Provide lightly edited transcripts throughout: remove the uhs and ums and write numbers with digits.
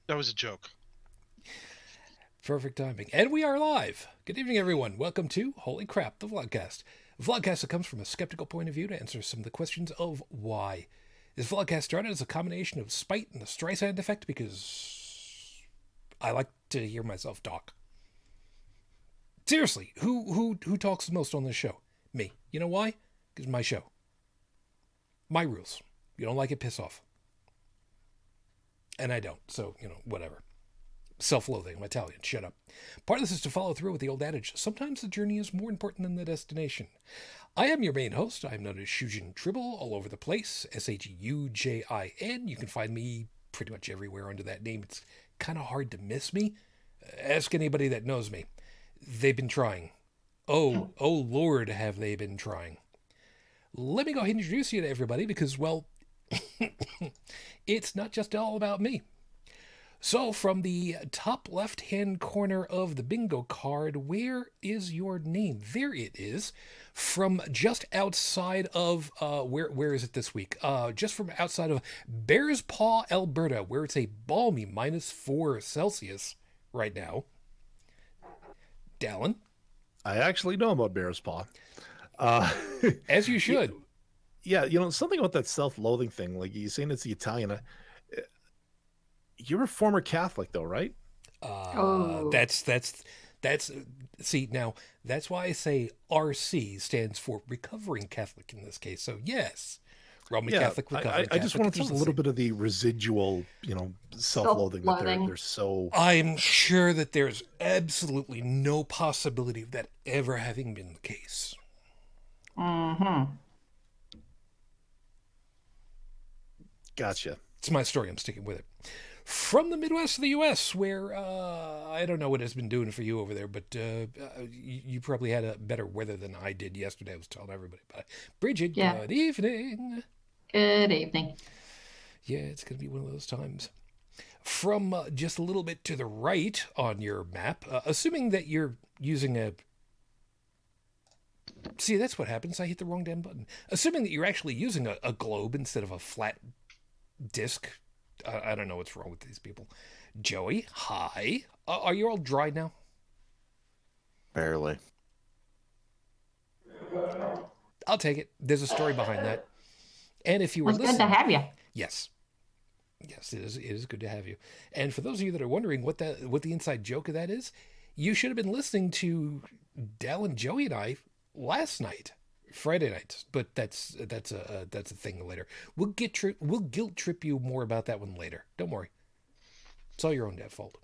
That was a joke. Perfect timing. And we are live. Good evening, everyone. Welcome to Holy Crap, the Vlogcast. A vlogcast that comes from a skeptical point of view to answer some of the questions of why. This vlogcast started as a combination of spite and the Streisand effect because I like to hear myself talk. Seriously, who talks the most on this show? Me. You know why? Because my show. My rules. You don't like it, piss off. And I don't, so, whatever. Self-loathing. I'm Italian. Shut up. Part of this is to follow through with the old adage, sometimes the journey is more important than the destination. I am your main host. I'm known as Shujin Tribble all over the place. Shujin. You can find me pretty much everywhere under that name. It's kind of hard to miss me. Ask anybody that knows me. They've been trying. Oh Lord, have they been trying. Let me go ahead and introduce you to everybody because, well, it's not just all about me. So, from the top left-hand corner of the bingo card, where is your name? There it is. From just outside of, where is it this week? Just from outside of Bears Paw, Alberta, where it's a balmy -4 Celsius right now. Dallin. I actually know about Bear's Paw. Uh, As you should. Yeah, something about that self-loathing thing, like you're saying it's the Italian. You're a former Catholic, though, right? That's see, now that's why I say RC stands for recovering Catholic in this case. So yes, Roman Catholic, recovering I just Catholic, wonder if there's a little bit of the residual, self-loathing that they're so. I'm sure that there's absolutely no possibility of that ever having been the case. Mm-hmm. Gotcha. It's my story. I'm sticking with it. From the Midwest of the U.S., where I don't know what it's been doing for you over there, but you probably had a better weather than I did yesterday. I was telling everybody about it. Bridget, Yeah. Good evening. Good evening. Yeah, it's going to be one of those times. From just a little bit to the right on your map, assuming that you're using a... See, that's what happens. I hit the wrong damn button. Assuming that you're actually using a globe instead of a flat disc. I don't know what's wrong with these people. Joey, hi. Are you all dry now? Barely. I'll take it. There's a story behind that. And if you were Well, it's listening... good to have you. Yes. Yes, it is good to have you. And for those of you that are wondering what the inside joke of that is, you should have been listening to Dal and Joey and I last night. Friday night, but that's a thing later. We'll guilt trip you more about that one later. Don't worry, it's all your own damn fault.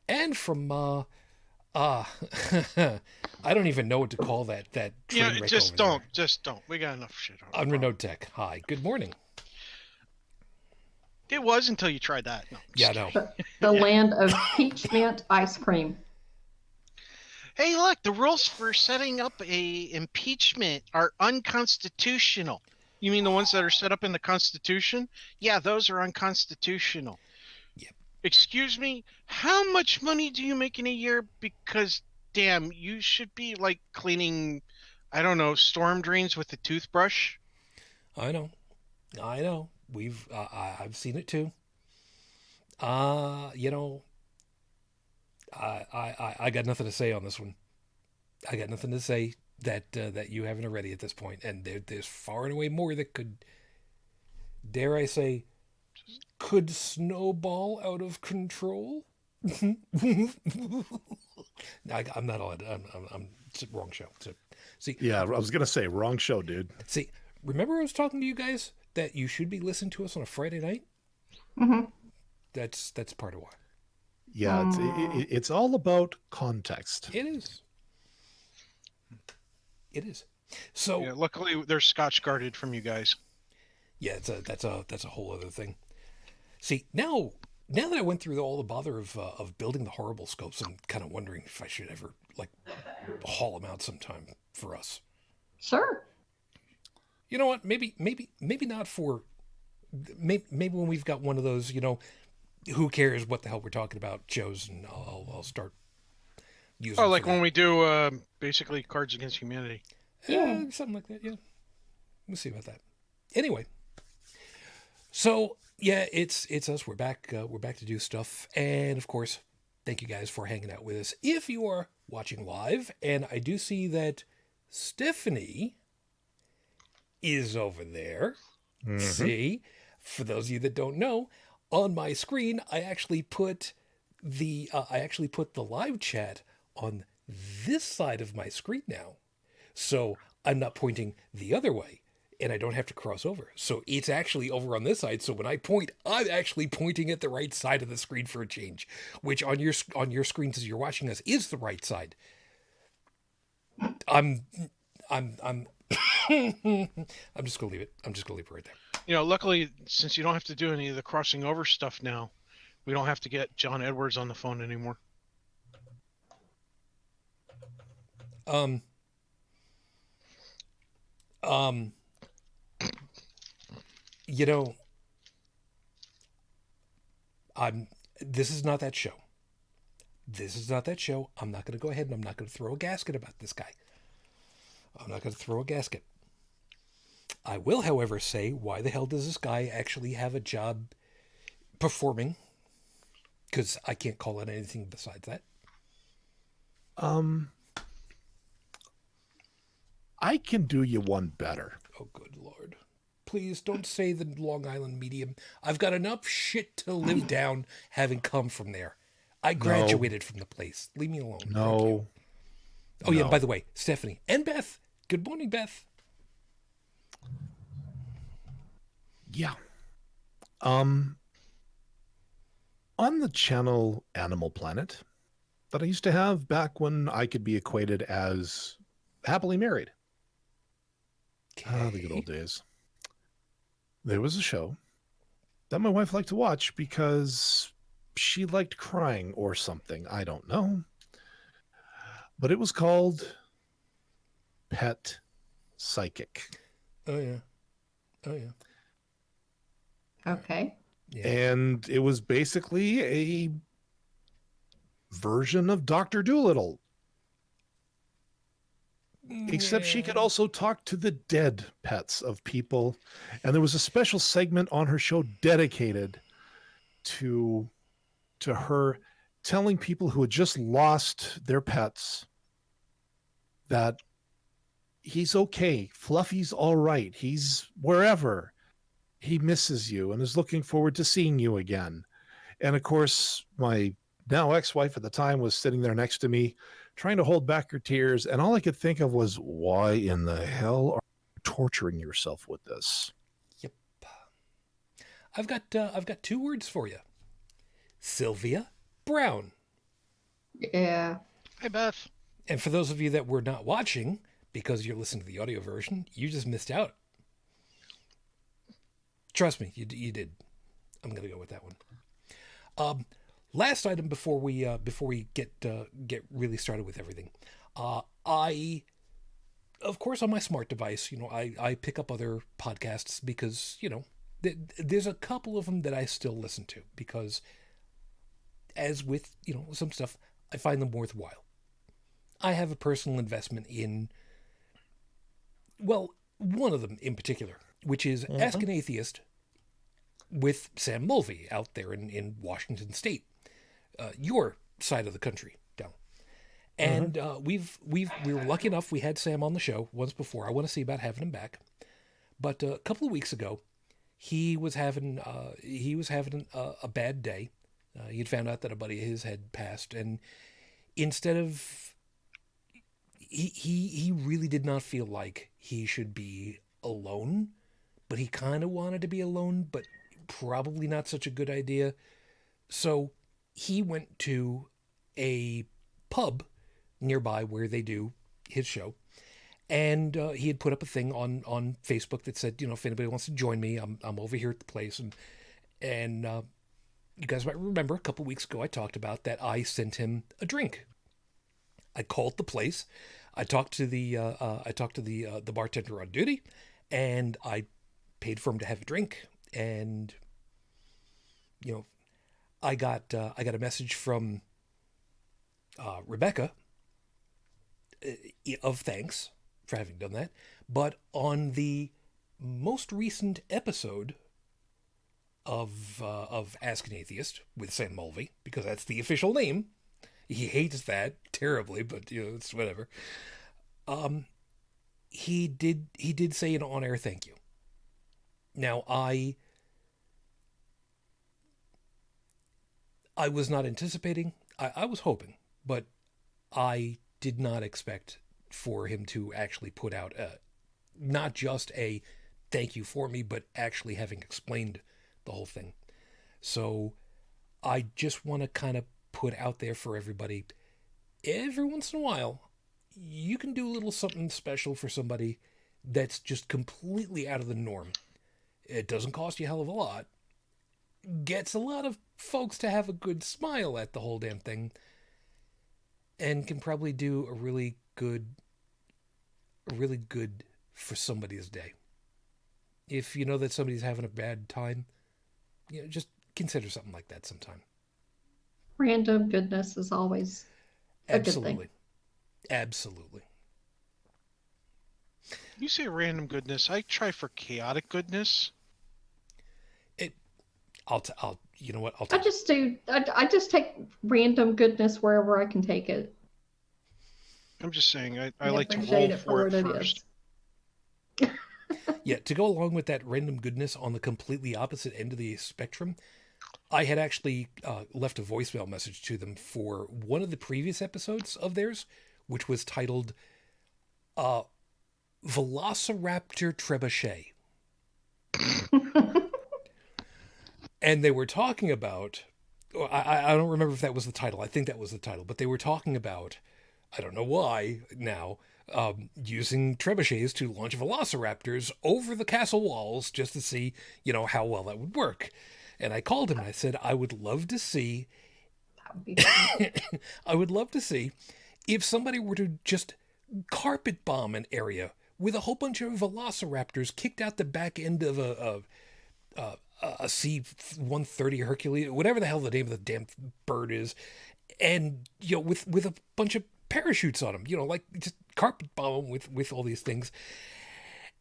And from I don't even know what to call that. Yeah, just don't. We got enough shit on Renault Tech. Hi, good morning. It was until you tried that. No, yeah, no. The land of peach mint ice cream. Hey, look, the rules for setting up a impeachment are unconstitutional. You mean the ones that are set up in the Constitution? Yeah, those are unconstitutional. Yep. Excuse me, how much money do you make in a year? Because, damn, you should be, like, cleaning, I don't know, storm drains with a toothbrush. I know. I've seen it too. I got nothing to say on this one. I got nothing to say that you haven't already at this point. And there's far and away more that could, dare I say, could snowball out of control. I'm not allowed. I'm wrong show. So, see. Yeah, I was gonna say wrong show, dude. See, remember I was talking to you guys that you should be listening to us on a Friday night. Mm-hmm. That's part of why. Yeah, it's all about context. It is. It is. So yeah, luckily they're Scotch guarded from you guys. Yeah, that's a whole other thing. See, now that I went through all the bother of building the horrible scopes, I'm kind of wondering if I should ever haul them out sometime for us. Sure. You know what? Maybe not for. Maybe when we've got one of those, who cares what the hell we're talking about shows, and I'll start using. Oh, like when we do basically Cards Against Humanity. Something like that. Yeah, we'll see about that. Anyway, so Yeah, it's us. We're back. We're back to do stuff, and of course, thank you guys for hanging out with us. If you are watching live, and I do see that Stephanie is over there. Mhm. See, for those of you that don't know, on my screen, I actually put the live chat on this side of my screen now, so I'm not pointing the other way, and I don't have to cross over. So it's actually over on this side. So when I point, I'm actually pointing at the right side of the screen for a change, which on your screens as you're watching us is the right side. I'm I'm I'm just gonna leave it. I'm just gonna leave it right there. Luckily, since you don't have to do any of the crossing over stuff now, we don't have to get John Edwards on the phone anymore. Um, um, you know, I'm. This is not that show. This is not that show. I'm not going to go ahead and I'm not going to throw a gasket about this guy. I'm not going to throw a gasket. I will, however, say, why the hell does this guy actually have a job performing? Because I can't call it anything besides that. I can do you one better. Oh, good Lord. Please don't say the Long Island medium. I've got enough shit to live down having come from there. I graduated from the place. Leave me alone. Thank you. No. Oh, yeah, No. by the way, Stephanie and Beth. Good morning, Beth. Yeah. On the channel Animal Planet that I used to have back when I could be equated as happily married. Ah, the good old days. There was a show that my wife liked to watch because she liked crying or something. I don't know. But it was called Pet Psychic. Oh, yeah. Oh, yeah. Okay. Yeah. And it was basically a version of Dr. Dolittle. Except she could also talk to the dead pets of people. And there was a special segment on her show dedicated to her telling people who had just lost their pets that he's okay. Fluffy's all right. He's wherever. He misses you and is looking forward to seeing you again. And of course, my now ex-wife at the time was sitting there next to me, trying to hold back her tears. And all I could think of was, why in the hell are you torturing yourself with this? Yep. I've got 2 words for you. Sylvia Brown. Yeah. Hey, Beth. And for those of you that were not watching, because you're listening to the audio version, you just missed out. Trust me, you did. I'm going to go with that one. Last item before we get really started with everything. I, of course, on my smart device, I pick up other podcasts because, there's a couple of them that I still listen to because, as with, some stuff, I find them worthwhile. I have a personal investment in, well, one of them in particular, which is Ask an Atheist with Sam Mulvey out there in Washington State, your side of the country down. And we were lucky enough, we had Sam on the show once before. I want to see about having him back. But a couple of weeks ago, he was having a bad day. He'd found out that a buddy of his had passed, and instead of he really did not feel like he should be alone, but he kind of wanted to be alone, but probably not such a good idea. So he went to a pub nearby where they do his show, and he had put up a thing on Facebook that said, if anybody wants to join me, I'm over here at the place, and you guys might remember a couple weeks ago I talked about that I sent him a drink. I called the place. I talked to the bartender on duty, and I paid for him to have a drink. And I got a message from Rebecca of thanks for having done that. But on the most recent episode, of Ask an Atheist with Sam Mulvey, because that's the official name. He hates that terribly, but it's whatever. He did say an on-air thank you. Now I was not anticipating. I was hoping, but I did not expect for him to actually put out not just a thank you for me, but actually having explained the whole thing. So I just want to kind of put out there for everybody, every once in a while, you can do a little something special for somebody that's just completely out of the norm. It doesn't cost you a hell of a lot. Gets a lot of folks to have a good smile at the whole damn thing, and can probably do a really good for somebody's day. If you know that somebody's having a bad time, just consider something like that sometime. Random goodness is always a good thing. Absolutely. You say random goodness. I try for chaotic goodness. I'll you know what? I just take random goodness wherever I can take it. I'm just saying, I like to appreciate roll it for it what first. Yeah, to go along with that random goodness on the completely opposite end of the spectrum, I had actually left a voicemail message to them for one of the previous episodes of theirs, which was titled Velociraptor Trebuchet. And they were talking about, I don't remember if that was the title. I think that was the title. But they were talking about, I don't know why now, using trebuchets to launch velociraptors over the castle walls just to see, how well that would work. And I called him and I said, I would love to see, I would love to see if somebody were to just carpet bomb an area with a whole bunch of velociraptors kicked out the back end of a C-130 Hercules, whatever the hell the name of the damn bird is, and with a bunch of parachutes on them, like just carpet bomb them with all these things.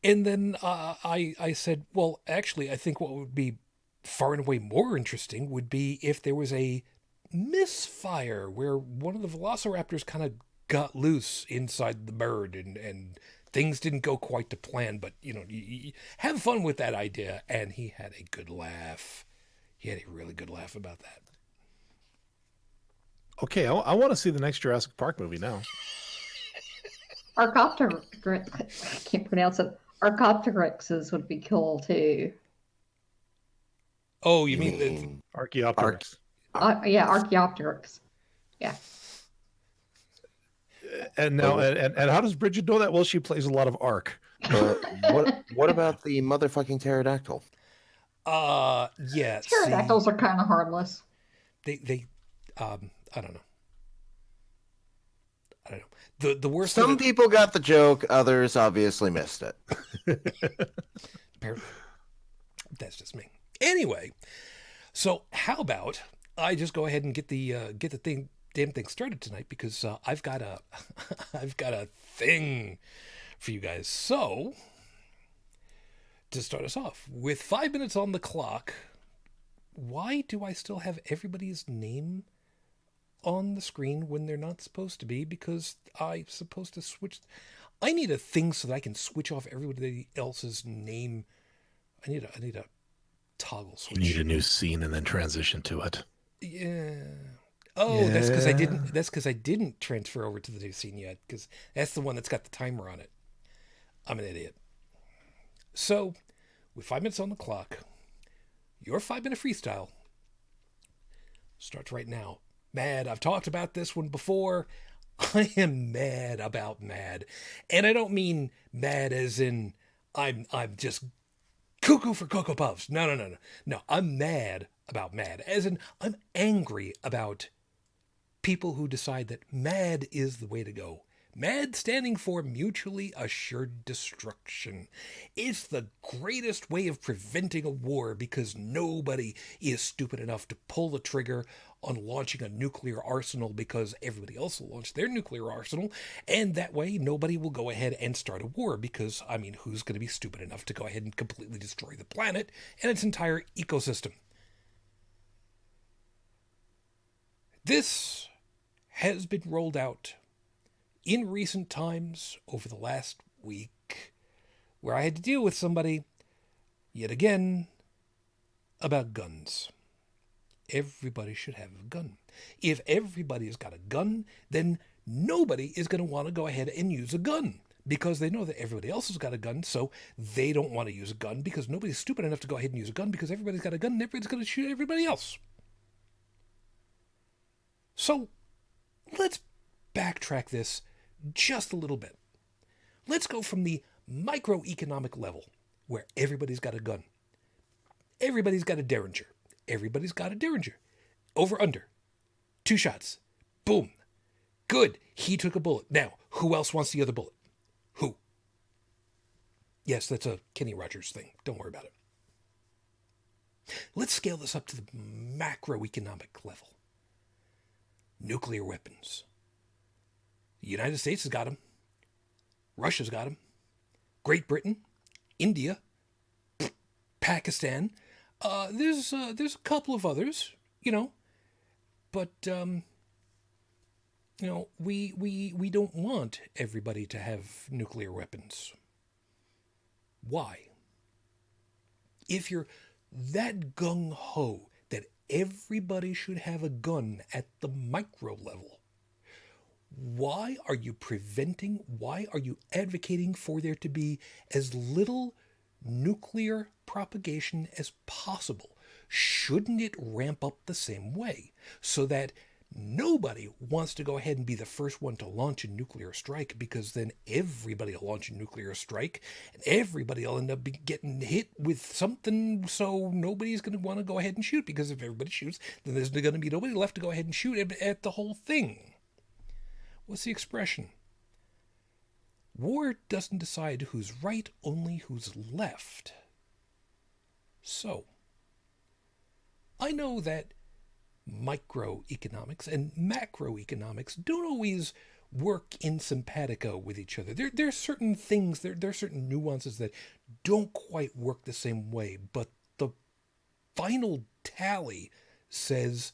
And then I said, well, actually, I think what would be far and away more interesting would be if there was a misfire where one of the velociraptors kind of got loose inside the bird and things didn't go quite to plan, but you have fun with that idea. And he had a good laugh. He had a really good laugh about that. Okay, I want to see the next Jurassic Park movie now. I can't pronounce it. Archaeopteryxes would be cool too. Oh, you mean Archaeopteryx? Yeah, Archaeopteryx. Yeah. And now, and how does Bridget know that? Well, she plays a lot of Ark. What about the motherfucking pterodactyl? Yeah. Pterodactyls are kind of harmless. They I don't know. The worst. Some people got the joke, others obviously missed it. Apparently, that's just me. Anyway, so how about I just go ahead and get the damn thing started tonight, because I've got a thing for you guys. So to start us off with 5 minutes on the clock, why do I still have everybody's name on the screen when they're not supposed to be? Because I'm supposed to switch. I need a thing so that I can switch off everybody else's name. I need a toggle switch. You need a new scene and then transition to it. Yeah. Oh, yeah. That's because I didn't transfer over to the new scene yet, because that's the one that's got the timer on it. I'm an idiot. So, with 5 minutes on the clock, your 5-minute freestyle starts right now. Mad. I've talked about this one before. I am mad about mad. And I don't mean mad as in I'm just cuckoo for Cocoa Puffs. No. No, I'm mad about mad. As in I'm angry about people who decide that mad is the way to go. MAD standing for Mutually Assured Destruction. It's the greatest way of preventing a war because nobody is stupid enough to pull the trigger on launching a nuclear arsenal because everybody else will launch their nuclear arsenal, and that way nobody will go ahead and start a war because, I mean, who's going to be stupid enough to go ahead and completely destroy the planet and its entire ecosystem? This has been rolled out in recent times over the last week, where I had to deal with somebody, yet again, about guns. Everybody should have a gun. If everybody's got a gun, then nobody is going to want to go ahead and use a gun because they know that everybody else has got a gun, so they don't want to use a gun because nobody's stupid enough to go ahead and use a gun because everybody's got a gun and everybody's going to shoot everybody else. So let's backtrack this just a little bit. Let's go from the microeconomic level where everybody's got a gun. Everybody's got a Derringer. Everybody's got a Derringer. Over under. 2 shots. Boom. Good. He took a bullet. Now, who else wants the other bullet? Who? Yes, that's a Kenny Rogers thing. Don't worry about it. Let's scale this up to the macroeconomic level. Nuclear weapons. The United States has got them. Russia's got them. Great Britain, India, Pakistan. There's a couple of others, but we don't want everybody to have nuclear weapons. Why? If you're that gung ho that everybody should have a gun at the micro level, why are you advocating for there to be as little nuclear propagation as possible? Shouldn't it ramp up the same way so that nobody wants to go ahead and be the first one to launch a nuclear strike, because then everybody will launch a nuclear strike and everybody will end up getting hit with something, so nobody's going to want to go ahead and shoot, because if everybody shoots, then there's going to be nobody left to go ahead and shoot at the whole thing. What's the expression? War doesn't decide who's right, only who's left. So, I know that microeconomics and macroeconomics don't always work in simpatico with each other. There are certain things, there are certain nuances that don't quite work the same way, but the final tally says,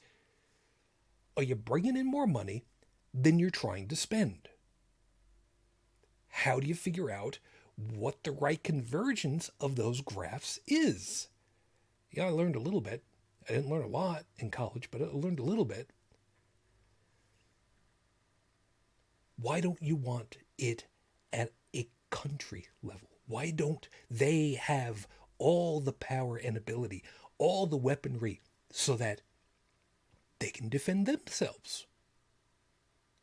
are you bringing in more money than you're trying to spend? How do you figure out what the right convergence of those graphs is? Yeah, I learned a little bit. I didn't learn a lot in college, but I learned a little bit. Why don't you want it at a country level? Why don't they have all the power and ability, all the weaponry, so that they can defend themselves?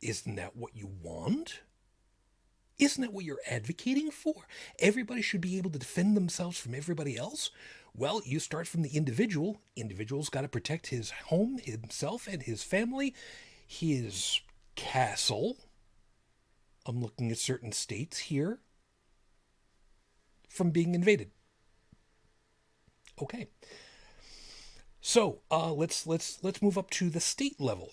Isn't that what you want? Isn't that what you're advocating for? Everybody should be able to defend themselves from everybody else? Well, you start from the individual. Individual's got to protect his home, himself, and his family, his castle. I'm looking at certain states here from being invaded. Okay. So let's move up to the state level.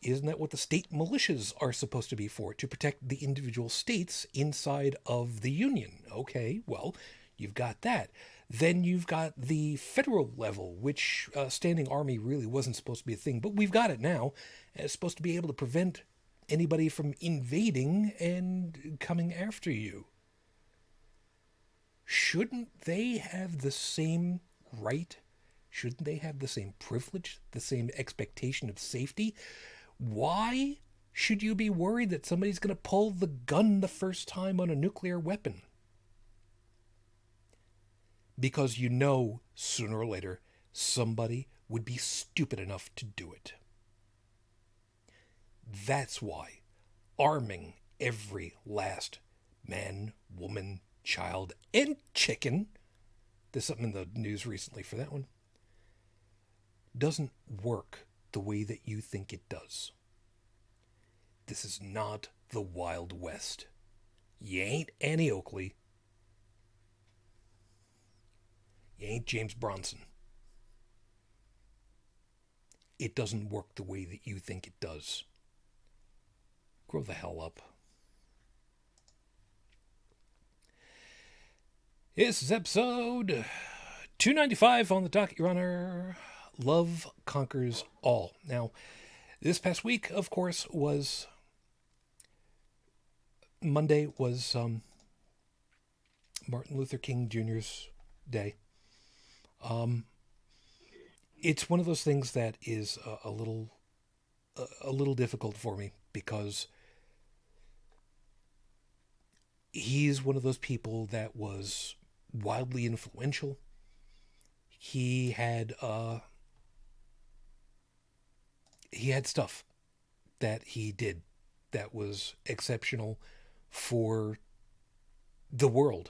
Isn't that what the state militias are supposed to be for? To protect the individual states inside of the Union. Okay, well, you've got that. Then you've got the federal level, which standing army really wasn't supposed to be a thing, but we've got it now. It's supposed to be able to prevent anybody from invading and coming after you. Shouldn't they have the same right? Shouldn't they have the same privilege, the same expectation of safety? Why should you be worried that somebody's going to pull the gun the first time on a nuclear weapon? Because you know sooner or later somebody would be stupid enough to do it. That's why arming every last man, woman, child, and chicken, there's something in the news recently for that one, doesn't work the way that you think it does. This is not the Wild West. You ain't Annie Oakley. You ain't James Bronson. It doesn't work the way that you think it does. Grow the hell up. This is episode 295 on the docket, Your Honor. Love Conquers All. Now, this past week, of course, was... Monday was Martin Luther King Jr.'s day. It's one of those things that is a little difficult for me because he's one of those people that was wildly influential. He had stuff that he did that was exceptional for the world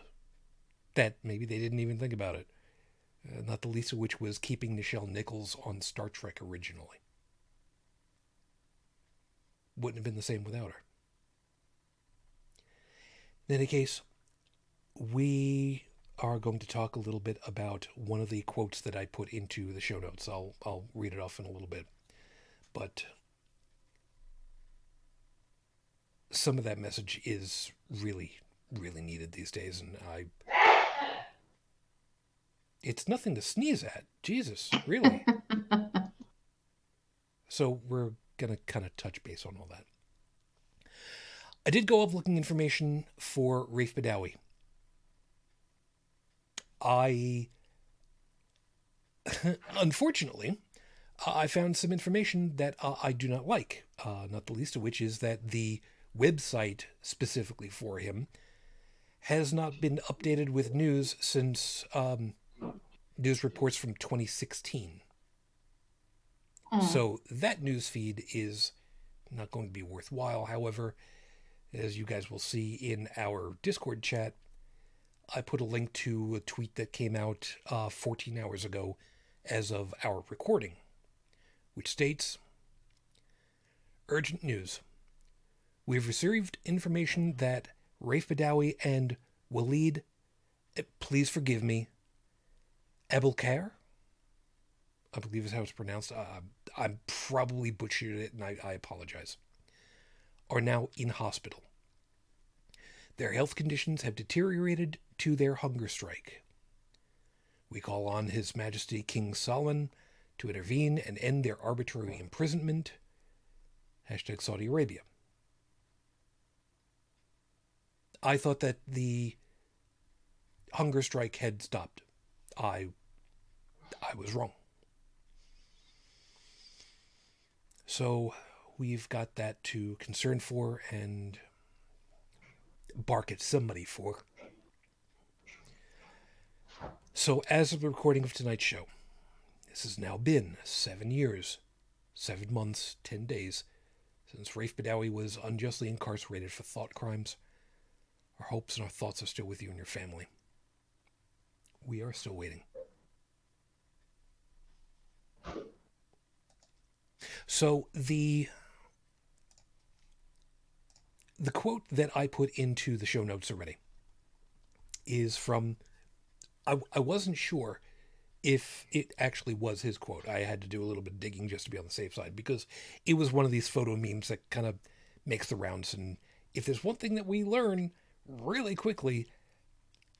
that maybe they didn't even think about it. Not the least of which was keeping Nichelle Nichols on Star Trek originally. Wouldn't have been the same without her. In any case, we are going to talk a little bit about one of the quotes that I put into the show notes. I'll read it off in a little bit. But some of that message is really, really needed these days, and it's nothing to sneeze at. Jesus, really. So we're going to kind of touch base on all that. I did go up looking information for Rafe Badawi. Unfortunately, I found some information that I do not like. Not the least of which is that the website specifically for him has not been updated with news since news reports from 2016. So that news feed is not going to be worthwhile. However, as you guys will see in our Discord chat, I put a link to a tweet that came out 14 hours ago as of our recording, which states, "Urgent news. We've received information that Rafe Badawi and Waleed, please forgive me, Abelkar, I believe is how it's pronounced. I'm probably butchered it, and I apologize, are now in hospital. Their health conditions have deteriorated to their hunger strike. We call on His Majesty King Solomon to intervene and end their arbitrary imprisonment. Hashtag Saudi Arabia." I thought that the hunger strike had stopped. I was wrong. So we've got that to concern for and bark at somebody for. So as of the recording of tonight's show, this has now been 7 years, 7 months, 10 days since Rafe Badawi was unjustly incarcerated for thought crimes. Our hopes and our thoughts are still with you and your family. We are still waiting. So the quote that I put into the show notes already is from, I wasn't sure if it actually was his quote. I had to do a little bit of digging just to be on the safe side because it was one of these photo memes that kind of makes the rounds. And if there's one thing that we learn really quickly,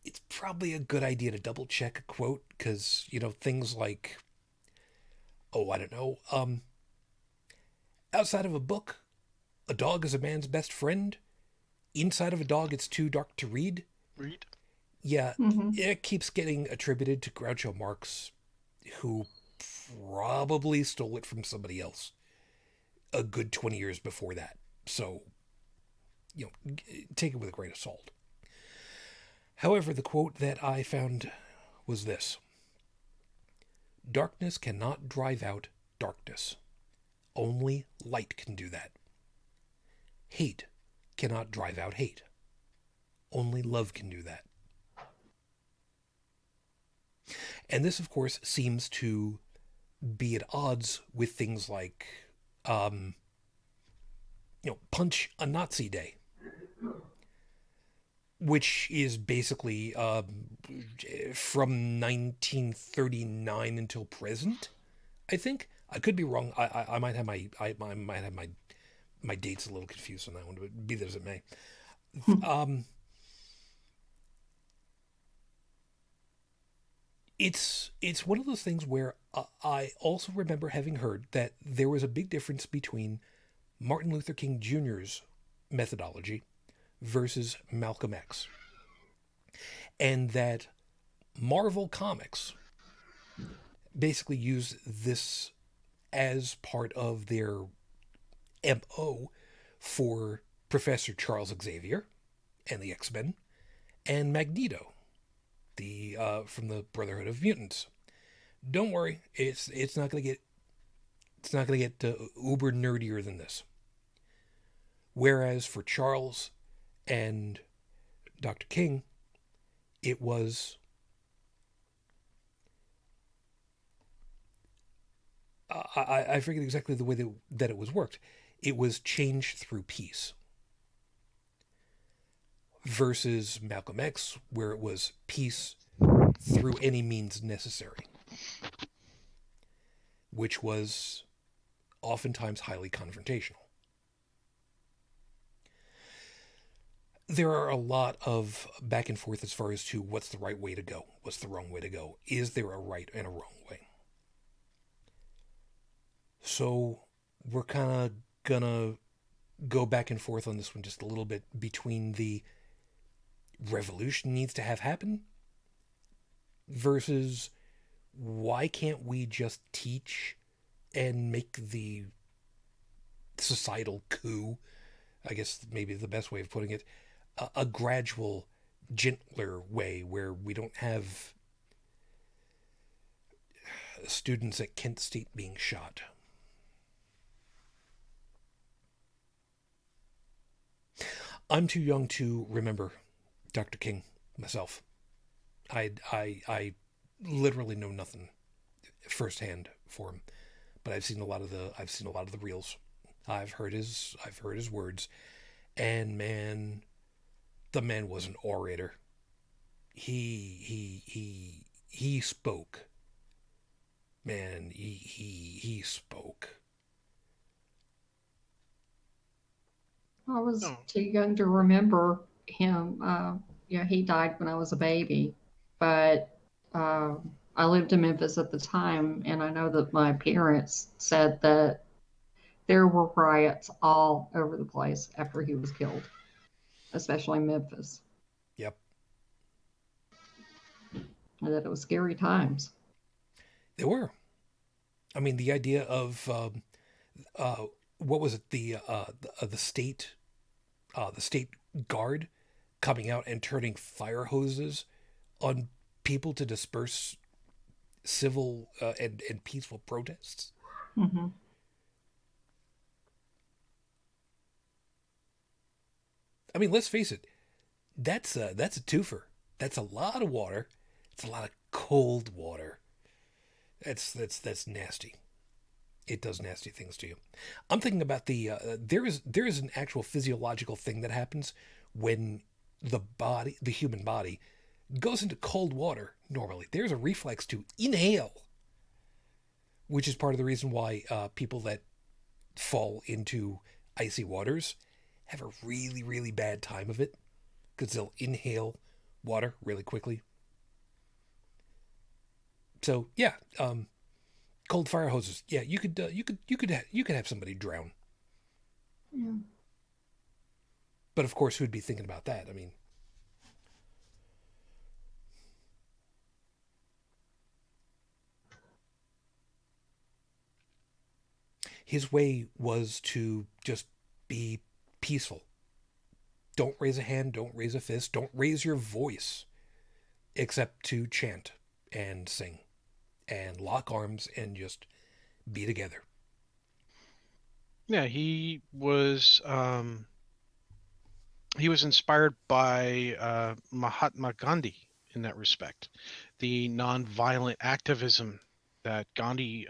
it's probably a good idea to double check a quote because, things like, outside of a book, a dog is a man's best friend. Inside of a dog, it's too dark to read. Yeah, It keeps getting attributed to Groucho Marx, who probably stole it from somebody else a good 20 years before that. So, take it with a grain of salt. However, the quote that I found was this: "Darkness cannot drive out darkness. Only light can do that. Hate cannot drive out hate. Only love can do that." And this, of course, seems to be at odds with things like Punch a Nazi Day, which is basically from 1939 until present. I think I could be wrong. I might have my dates a little confused on that one, but be that as it may. Um, it's one of those things where I also remember having heard that there was a big difference between Martin Luther King Jr.'s methodology versus Malcolm X, and that Marvel Comics basically used this as part of their MO for Professor Charles Xavier and the X-Men and Magneto, the from the Brotherhood of Mutants. Don't worry, it's not gonna get uber nerdier than this. Whereas for Charles and Dr. King, it was I forget exactly the way that it was worked. It was change through peace versus Malcolm X, where it was peace through any means necessary, which was oftentimes highly confrontational. There are a lot of back and forth as far as to what's the right way to go, what's the wrong way to go. Is there a right and a wrong way? So we're kind of gonna go back and forth on this one just a little bit between the revolution needs to have happen versus why can't we just teach and make the societal coup, I guess maybe the best way of putting it, a gradual, gentler way where we don't have students at Kent State being shot. I'm too young to remember Dr. King myself. I literally know nothing firsthand for him, but I've seen a lot of the reels. I've heard his words, and man, the man was an orator. He spoke. Man, he spoke. I was Oh, too young to remember him. He died when I was a baby, but I lived in Memphis at the time, and I know that my parents said that there were riots all over the place after he was killed, especially in Memphis, Yep. and that it was scary times. They were. I mean, the idea of what was it the state guard coming out and turning fire hoses on people to disperse civil and peaceful protests. Hmm. I mean, let's face it, that's a twofer. That's a lot of water. It's a lot of cold water. That's nasty. It does nasty things to you. I'm thinking about there is an actual physiological thing that happens when the human body, goes into cold water. Normally, there's a reflex to inhale, which is part of the reason why people that fall into icy waters have a really really bad time of it because they'll inhale water really quickly. So yeah, cold fire hoses. Yeah, you could have somebody drown. Yeah. But of course, who'd be thinking about that? I mean, his way was to just be peaceful. Don't raise a hand, don't raise a fist, don't raise your voice, except to chant and sing and lock arms and just be together. yeah, he was inspired by Mahatma Gandhi in that respect, the nonviolent activism that Gandhi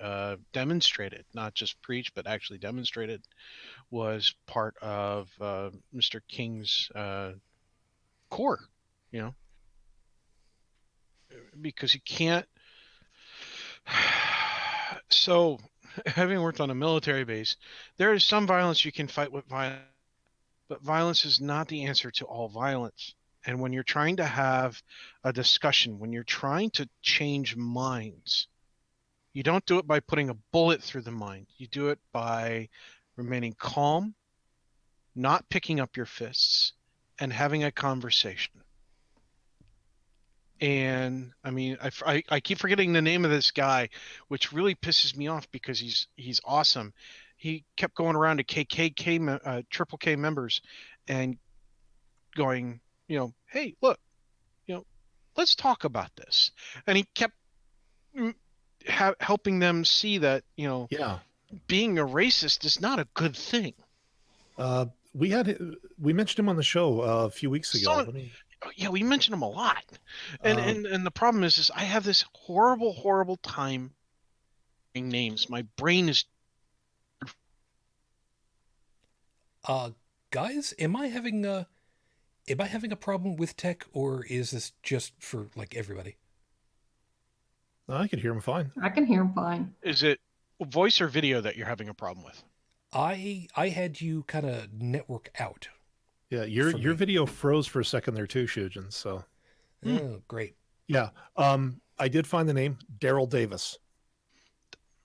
demonstrated, not just preached, but actually demonstrated, was part of Mr. King's core, you know, because you can't. So, having worked on a military base, there is some violence you can fight with violence, but violence is not the answer to all violence. And when you're trying to have a discussion, when you're trying to change minds, you don't do it by putting a bullet through the mind. You do it by remaining calm, not picking up your fists, and having a conversation. And I mean, I keep forgetting the name of this guy, which really pisses me off because he's awesome. He kept going around to Triple K members and going, hey, look, let's talk about this. And he kept mm, helping them see that, Yeah. being a racist is not a good thing. We mentioned him on the show a few weeks ago. Someone, yeah, we mention him a lot, and the problem is I have this horrible time names. My brain is Guys, am I having a problem with tech, or is this just for like everybody? I can hear him fine. I can hear him fine. Is it voice or video that you're having a problem with? I had you kind of network out. Yeah, your video froze for a second there too, Shujin. So, oh, great. Yeah, I did find the name Darrell Davis.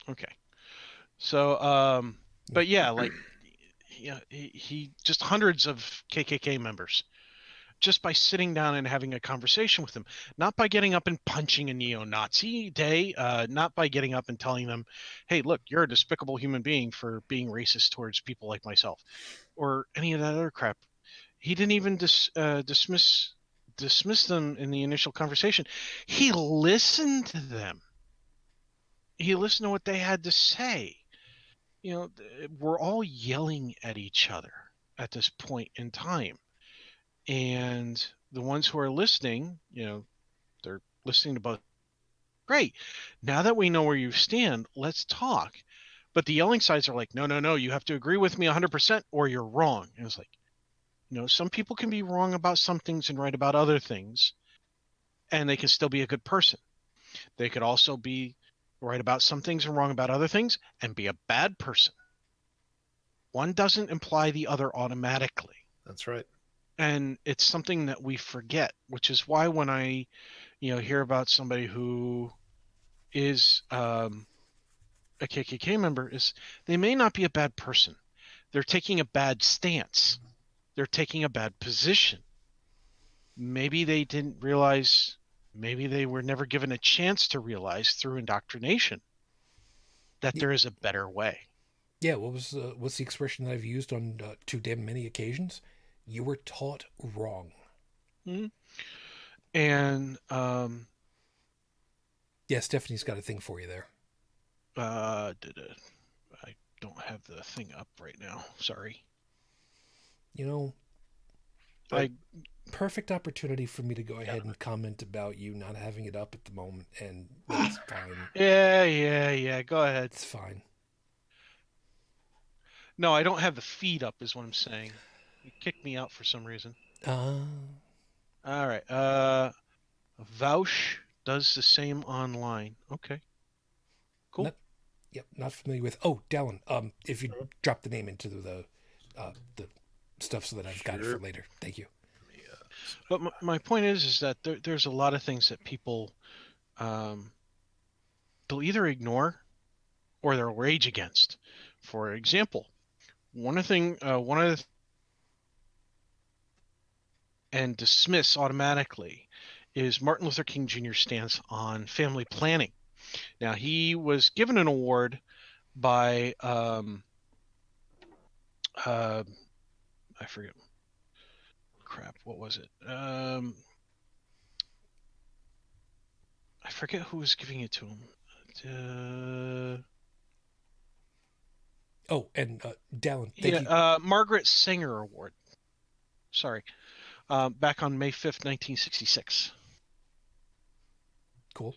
Okay, so but yeah, like he just hundreds of KKK members just by sitting down and having a conversation with them, not by getting up and punching a neo-Nazi day, not by getting up and telling them, hey, look, you're a despicable human being for being racist towards people like myself, or any of that other crap. He didn't even dismiss them in the initial conversation. He listened to them. He listened to what they had to say. We're all yelling at each other at this point in time. And the ones who are listening, they're listening to both. Great. Now that we know where you stand, let's talk. But the yelling sides are like, no, you have to agree with me 100% or you're wrong. And it's like, some people can be wrong about some things and right about other things, and they can still be a good person. They could also be right about some things and wrong about other things and be a bad person. One doesn't imply the other automatically. That's right. And it's something that we forget, which is why when I, hear about somebody who is a KKK member, is they may not be a bad person. They're taking a bad stance. They're taking a bad position. Maybe they didn't realize, maybe they were never given a chance to realize through indoctrination that there is a better way. Yeah, what's the expression that I've used on too damn many occasions? You were taught wrong. Mm-hmm. And yeah, Stephanie's got a thing for you there. I don't have the thing up right now. Sorry. Perfect opportunity for me to go ahead and comment about you not having it up at the moment, and that's fine. Yeah. Go ahead. It's fine. No, I don't have the feed up, is what I'm saying. You kicked me out for some reason. All right. Vaush does the same online. Okay. Cool. Not familiar with. Oh, Dallin. If you drop the name into the stuff so that I've got it for later. Thank you. But my point is that there's a lot of things that people they'll either ignore or they'll rage against. For example, one of the and dismiss automatically is Martin Luther King Jr.'s stance on family planning. Now, he was given an award by I forget. Crap, what was it? I forget who was giving it to him. Oh, and Dallin, thank you. Margaret Sanger Award. Sorry. Back on May 5th, 1966. Cool.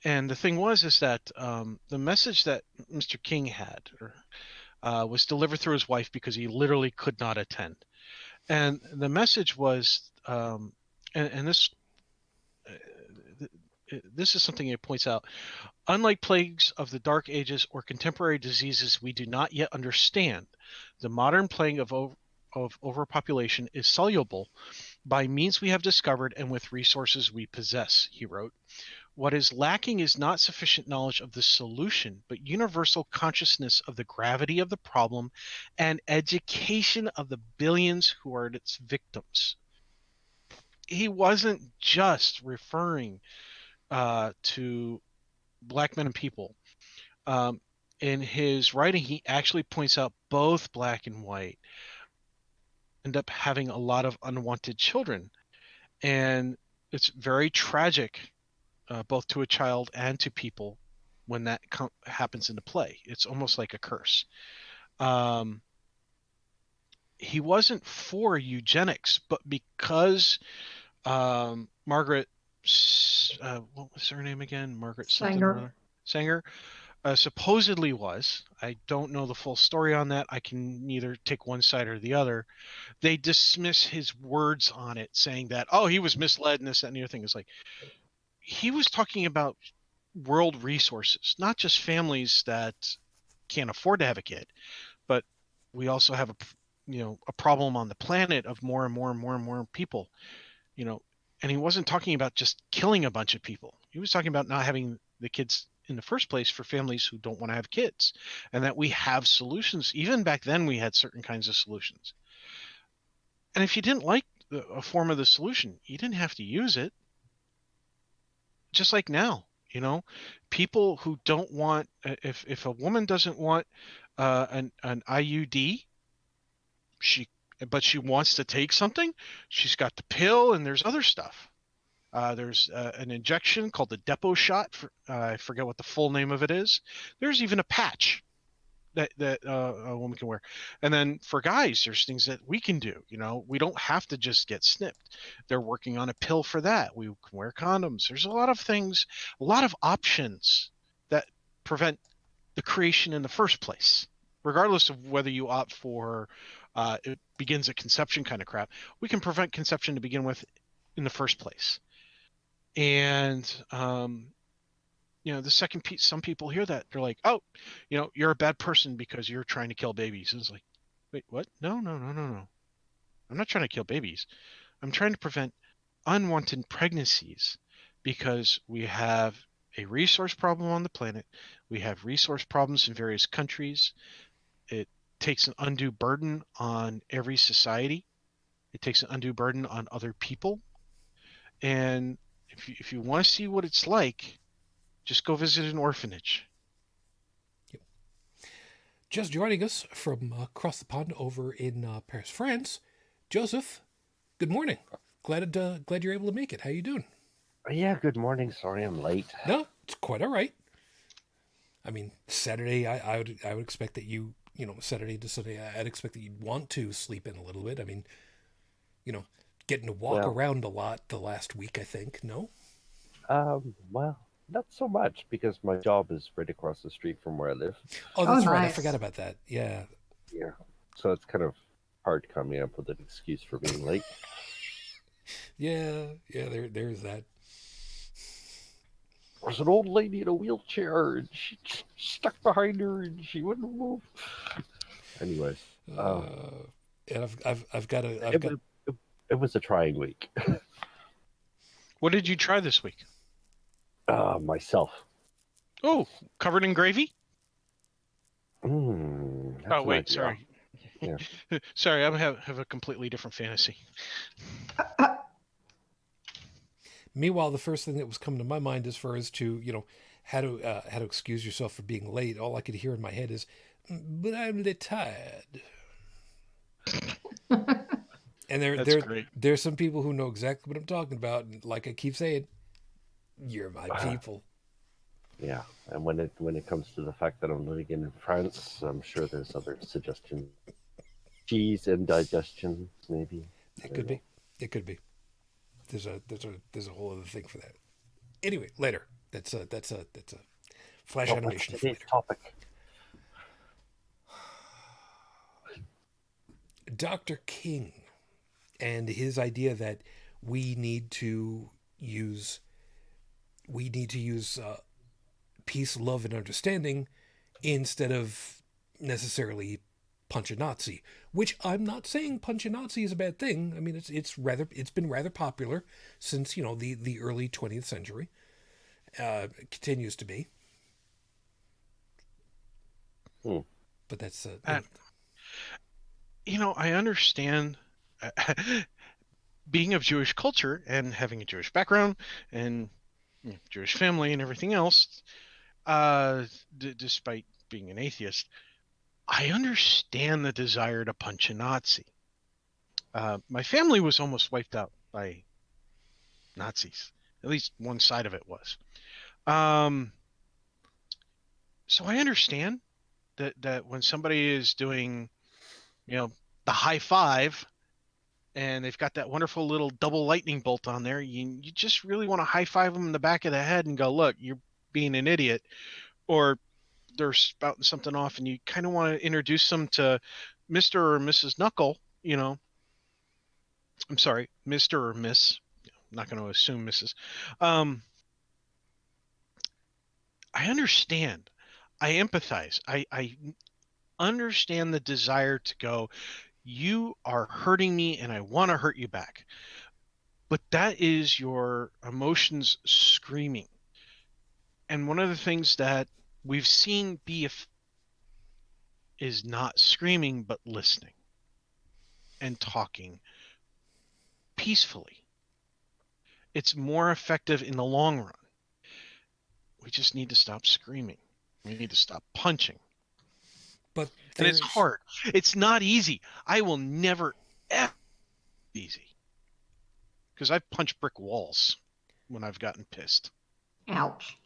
And the thing is that the message that Mr. King had was delivered through his wife because he literally could not attend. And the message was, and this is something it points out. Unlike plagues of the Dark Ages or contemporary diseases we do not yet understand, the modern plague of overpopulation is soluble by means we have discovered and with resources we possess, he wrote. What is lacking is not sufficient knowledge of the solution, but universal consciousness of the gravity of the problem and education of the billions who are its victims. He wasn't just referring to black men and people. In his writing, he actually points out both black and white end up having a lot of unwanted children. And it's very tragic, both to a child and to people, when that happens into play. It's almost like a curse. He wasn't for eugenics, but because Margaret, what was her name again? Margaret something or Sanger. other. Sanger supposedly was. I don't know the full story on that. I can neither take one side or the other. They dismiss his words on it, saying that, oh, he was misled and this, that, and the other thing. Is like, he was talking about world resources, not just families that can't afford to have a kid, but we also have a problem on the planet of more and more and more and more people, and he wasn't talking about just killing a bunch of people. He was talking about not having the kids in the first place for families who don't want to have kids, and that we have solutions. Even back then we had certain kinds of solutions. And if you didn't like a form of the solution, you didn't have to use it. Just like now, people who don't want, if a woman doesn't want an IUD, but she wants to take something, she's got the pill, and there's other stuff. There's an injection called the depot shot. I forget what the full name of it is. There's even a patch that a woman can wear. And then for guys, there's things that we can do. We don't have to just get snipped. They're working on a pill for that. We can wear condoms. There's a lot of things, a lot of options that prevent the creation in the first place, regardless of whether you opt for it begins at conception kind of crap. We can prevent conception to begin with in the first place. And the second piece, some people hear that, they're like, oh, you're a bad person because you're trying to kill babies. And it's like, wait, what? No. I'm not trying to kill babies. I'm trying to prevent unwanted pregnancies because we have a resource problem on the planet. We have resource problems in various countries. It takes an undue burden on every society. It takes an undue burden on other people. And if you want to see what it's like, just go visit an orphanage. Yep. Just joining us from across the pond over in Paris, France, Joseph. Good morning. Glad you're able to make it. How you doing? Yeah, good morning. Sorry I'm late. No, it's quite all right. I mean, Saturday, I would expect that Saturday to Sunday, I'd expect that you'd want to sleep in a little bit. I mean, getting to walk around a lot the last week, I think. No? Well, not so much because my job is right across the street from where I live. Oh, that's right. I Nice. forgot about that. Yeah. Yeah. So it's kind of hard coming up with an excuse for being late. Yeah, there's that. There's an old lady in a wheelchair and she stuck behind her and she wouldn't move. Anyways. And I've got it was a trying week. What did you try this week? Myself. Oh, covered in gravy? Oh, wait, sorry. Yeah. Sorry, I have a completely different fantasy. Meanwhile, the first thing that was coming to my mind as far as to, how to excuse yourself for being late, all I could hear in my head is, but I'm a little tired. And there's some people who know exactly what I'm talking about. And like I keep saying, you're my people. Yeah, and when it comes to the fact that I'm living in France, I'm sure there's other suggestions. Cheese and digestion, maybe. It could be. There's a whole other thing for that. Anyway, later. That's a flash What's animation for today's later. topic? Dr. King and his idea that we need to use peace, love, and understanding instead of necessarily punch a Nazi. Which I'm not saying punch a Nazi is a bad thing. I mean, it's been rather popular since the early 20th century. It continues to be. But that's I understand being of Jewish culture and having a Jewish background and Jewish family and everything else. Despite being an atheist, I understand the desire to punch a Nazi. My family was almost wiped out by Nazis. At least one side of it was. So I understand that when somebody is doing, the high five, and they've got that wonderful little double lightning bolt on there, you just really want to high five them in the back of the head and go, look, you're being an idiot. Or they're spouting something off and you kind of want to introduce them to Mr. or Mrs. Knuckle, I'm sorry, Mr. or Miss. I'm not going to assume Mrs. I understand. I empathize. I understand the desire to go, you are hurting me and I want to hurt you back. But that is your emotions screaming. And one of the things that we've seen is not screaming, but listening and talking peacefully. It's more effective in the long run. We just need to stop screaming. We need to stop punching. But and it's hard. It's not easy. I will never ever easy. Because I've punched brick walls when I've gotten pissed. Ouch.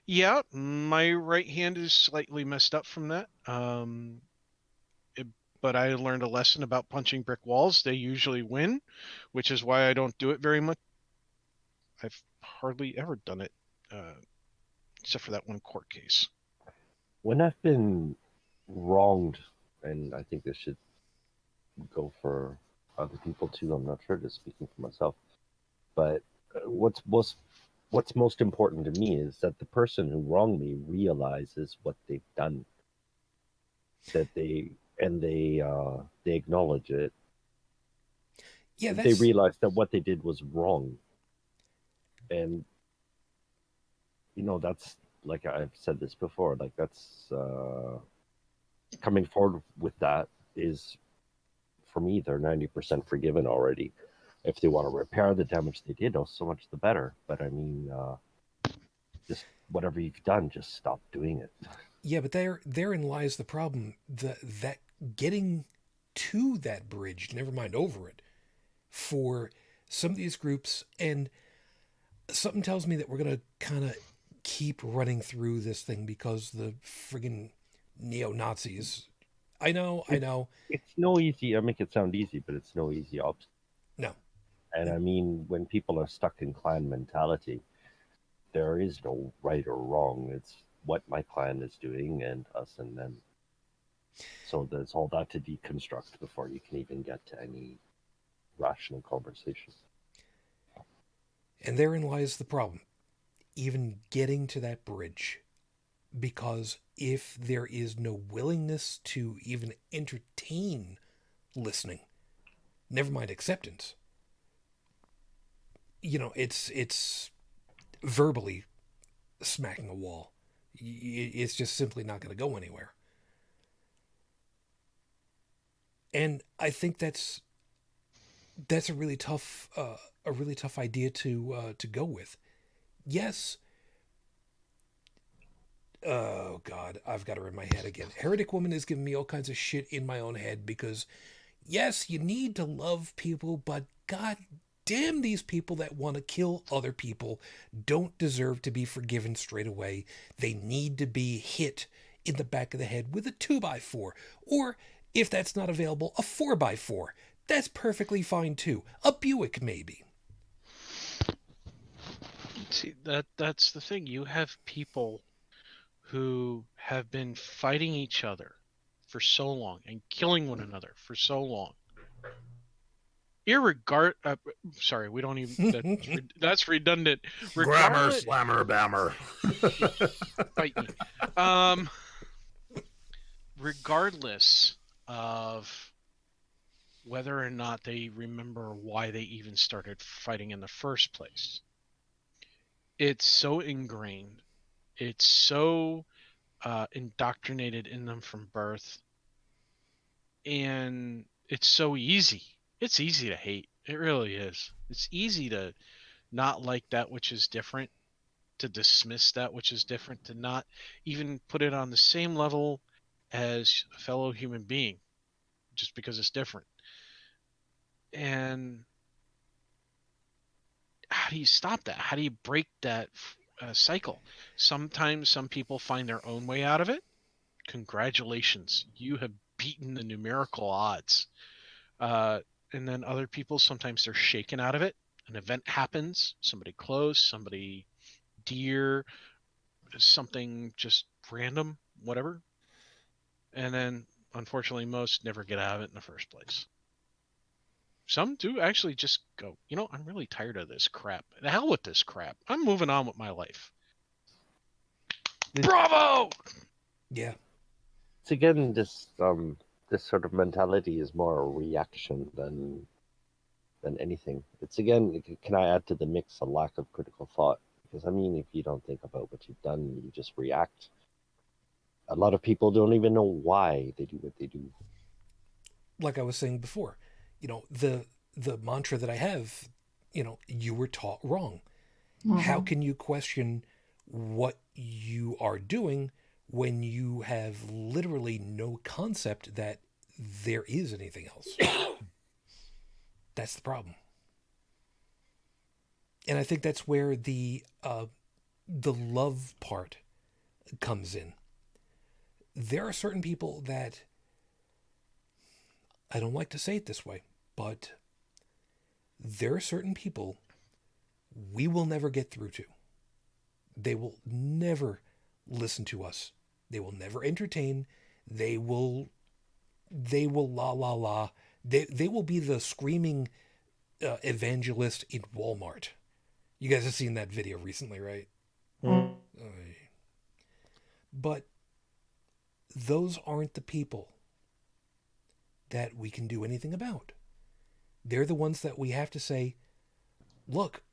Yeah, my right hand is slightly messed up from that. But I learned a lesson about punching brick walls. They usually win, which is why I don't do it very much. I've hardly ever done it, except for that one court case. When I've been wronged, and I think this should go for other people too, I'm not sure, just speaking for myself, but what's most important to me is that the person who wronged me realizes what they've done, that they acknowledge it. Yeah, they realize that what they did was wrong, and that's, like I've said this before, like that's coming forward with that is, for me, they're 90% forgiven already. If they want to repair the damage they did, so much the better. But I mean, just whatever you've done, just stop doing it. Yeah, but therein lies the problem. That getting to that bridge, never mind over it, for some of these groups, and something tells me that we're gonna kind of keep running through this thing because the friggin' neo-Nazis. I know. It's no easy. I make it sound easy, but it's no easy obstacle. No. And I mean, when people are stuck in clan mentality, there is no right or wrong. It's what my clan is doing and us and them. So there's all that to deconstruct before you can even get to any rational conversation. And therein lies the problem. Even getting to that bridge. Because if there is no willingness to even entertain listening, never mind acceptance, it's verbally smacking a wall. It's just simply not going to go anywhere. And I think that's a really tough idea to go with. Yes. Oh God, I've got her in my head again. Heretic Woman is giving me all kinds of shit in my own head because, yes, you need to love people, but God damn, these people that want to kill other people don't deserve to be forgiven straight away. They need to be hit in the back of the head with a 2x4, or if that's not available, a 4x4. That's perfectly fine too. A Buick, maybe. See, that's the thing. You have people who have been fighting each other for so long and killing one another for so long. Irregard sorry, we don't even that's redundant. Grammar, Regardless, slammer, bammer. fight me. Um Regardless of whether or not they remember why they even started fighting in the first place. It's so ingrained. It's so indoctrinated in them from birth, and it's so easy. It's easy to hate. It really is. It's easy to not like that which is different, to dismiss that which is different, to not even put it on the same level as a fellow human being just because it's different. And how do you stop that? How do you break that cycle? Sometimes some people find their own way out of it. Congratulations, you have beaten the numerical odds. And then other people, sometimes they're shaken out of it. An event happens, somebody close, somebody dear, something just random, whatever. And then, unfortunately, most never get out of it in the first place. Some do actually just go, I'm really tired of this crap. The hell with this crap. I'm moving on with my life. Bravo! Yeah. So again, this sort of mentality is more a reaction than anything. It's again, can I add to the mix a lack of critical thought? Because I mean, if you don't think about what you've done, you just react. A lot of people don't even know why they do what they do. Like I was saying before, the mantra that I have, you were taught wrong. How can you question what you are doing when you have literally no concept that there is anything else? That's the problem. And I think that's where the love part comes in. There are certain people that, I don't like to say it this way, but there are certain people we will never get through to. They will never listen to us. They will never entertain. They will la la la. They will be the screaming evangelist in Walmart. You guys have seen that video recently, right? Mm. But those aren't the people that we can do anything about. They're the ones that we have to say, look,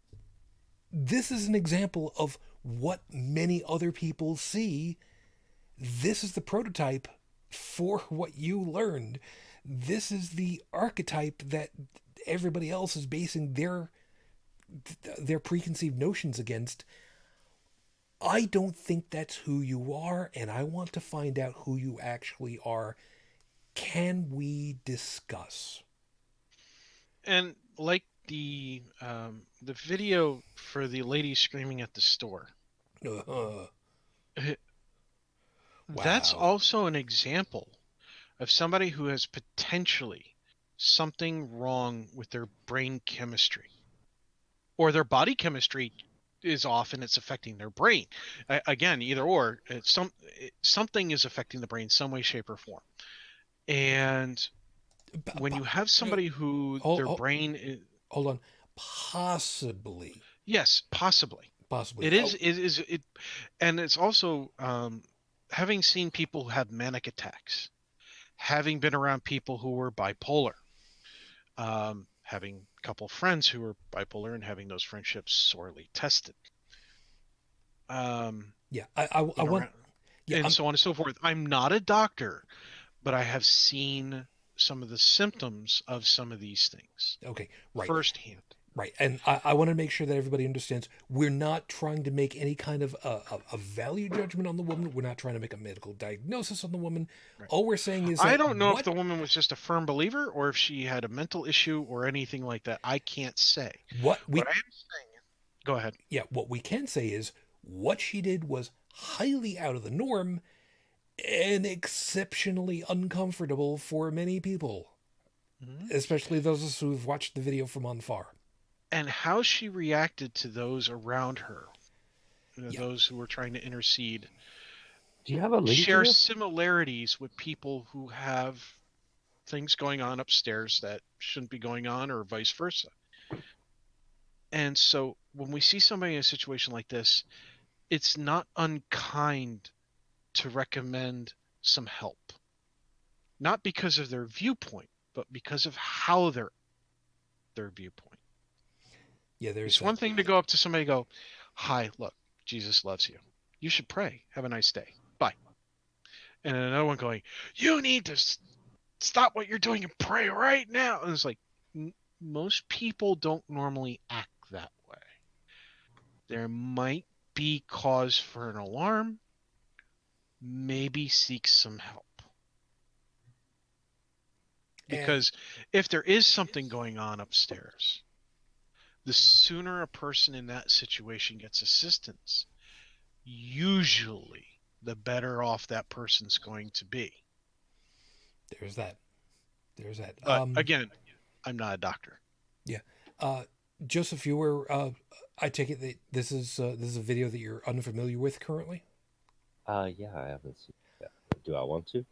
this is an example of what many other people see. This is the prototype for what you learned. This is the archetype that everybody else is basing their preconceived notions against. I don't think that's who you are, and I want to find out who you actually are. Can we discuss? And like the video for the lady screaming at the store. Wow. That's also an example of somebody who has potentially something wrong with their brain chemistry, or their body chemistry is off and it's affecting their brain. Again, either or, something is affecting the brain some way, shape, or form. And when you have somebody who their brain is, hold on, possibly. Yes, possibly. It is, and it's also having seen people have manic attacks, having been around people who were bipolar, having a couple friends who were bipolar and having those friendships sorely tested. Yeah, I want, and so on and so forth. I'm not a doctor, but I have seen some of the symptoms of some of these things. Okay, right. Firsthand. Right, and I want to make sure that everybody understands we're not trying to make any kind of a value judgment on the woman. We're not trying to make a medical diagnosis on the woman. Right. All we're saying is I don't know if the woman was just a firm believer or if she had a mental issue or anything like that. I can't say. What I am saying, go ahead. Yeah, what we can say is what she did was highly out of the norm and exceptionally uncomfortable for many people, especially those of us who've watched the video from on far. and how she reacted to those around her, Yeah. those who were trying to intercede, Do you have a link to share this? similarities with people who have things going on upstairs that shouldn't be going on, or vice versa. And so when we see somebody in a situation like this, it's not unkind to recommend some help. Not because of their viewpoint, but because of how their viewpoint. Yeah, there's It's one thing to go up to somebody and go, "Hi, look, Jesus loves you. You should pray. Have a nice day. Bye." And another one going, "You need to stop what you're doing and pray right now." And it's like, most people don't normally act that way. There might be cause for an alarm. Maybe seek some help. Because if there is something going on upstairs, the sooner a person in that situation gets assistance, usually the better off that person's going to be. There's that. There's that. But again, I'm not a doctor. Yeah. Joseph, you were. I take it that this is a video that you're unfamiliar with currently. Yeah, I haven't seen that. Do I want to?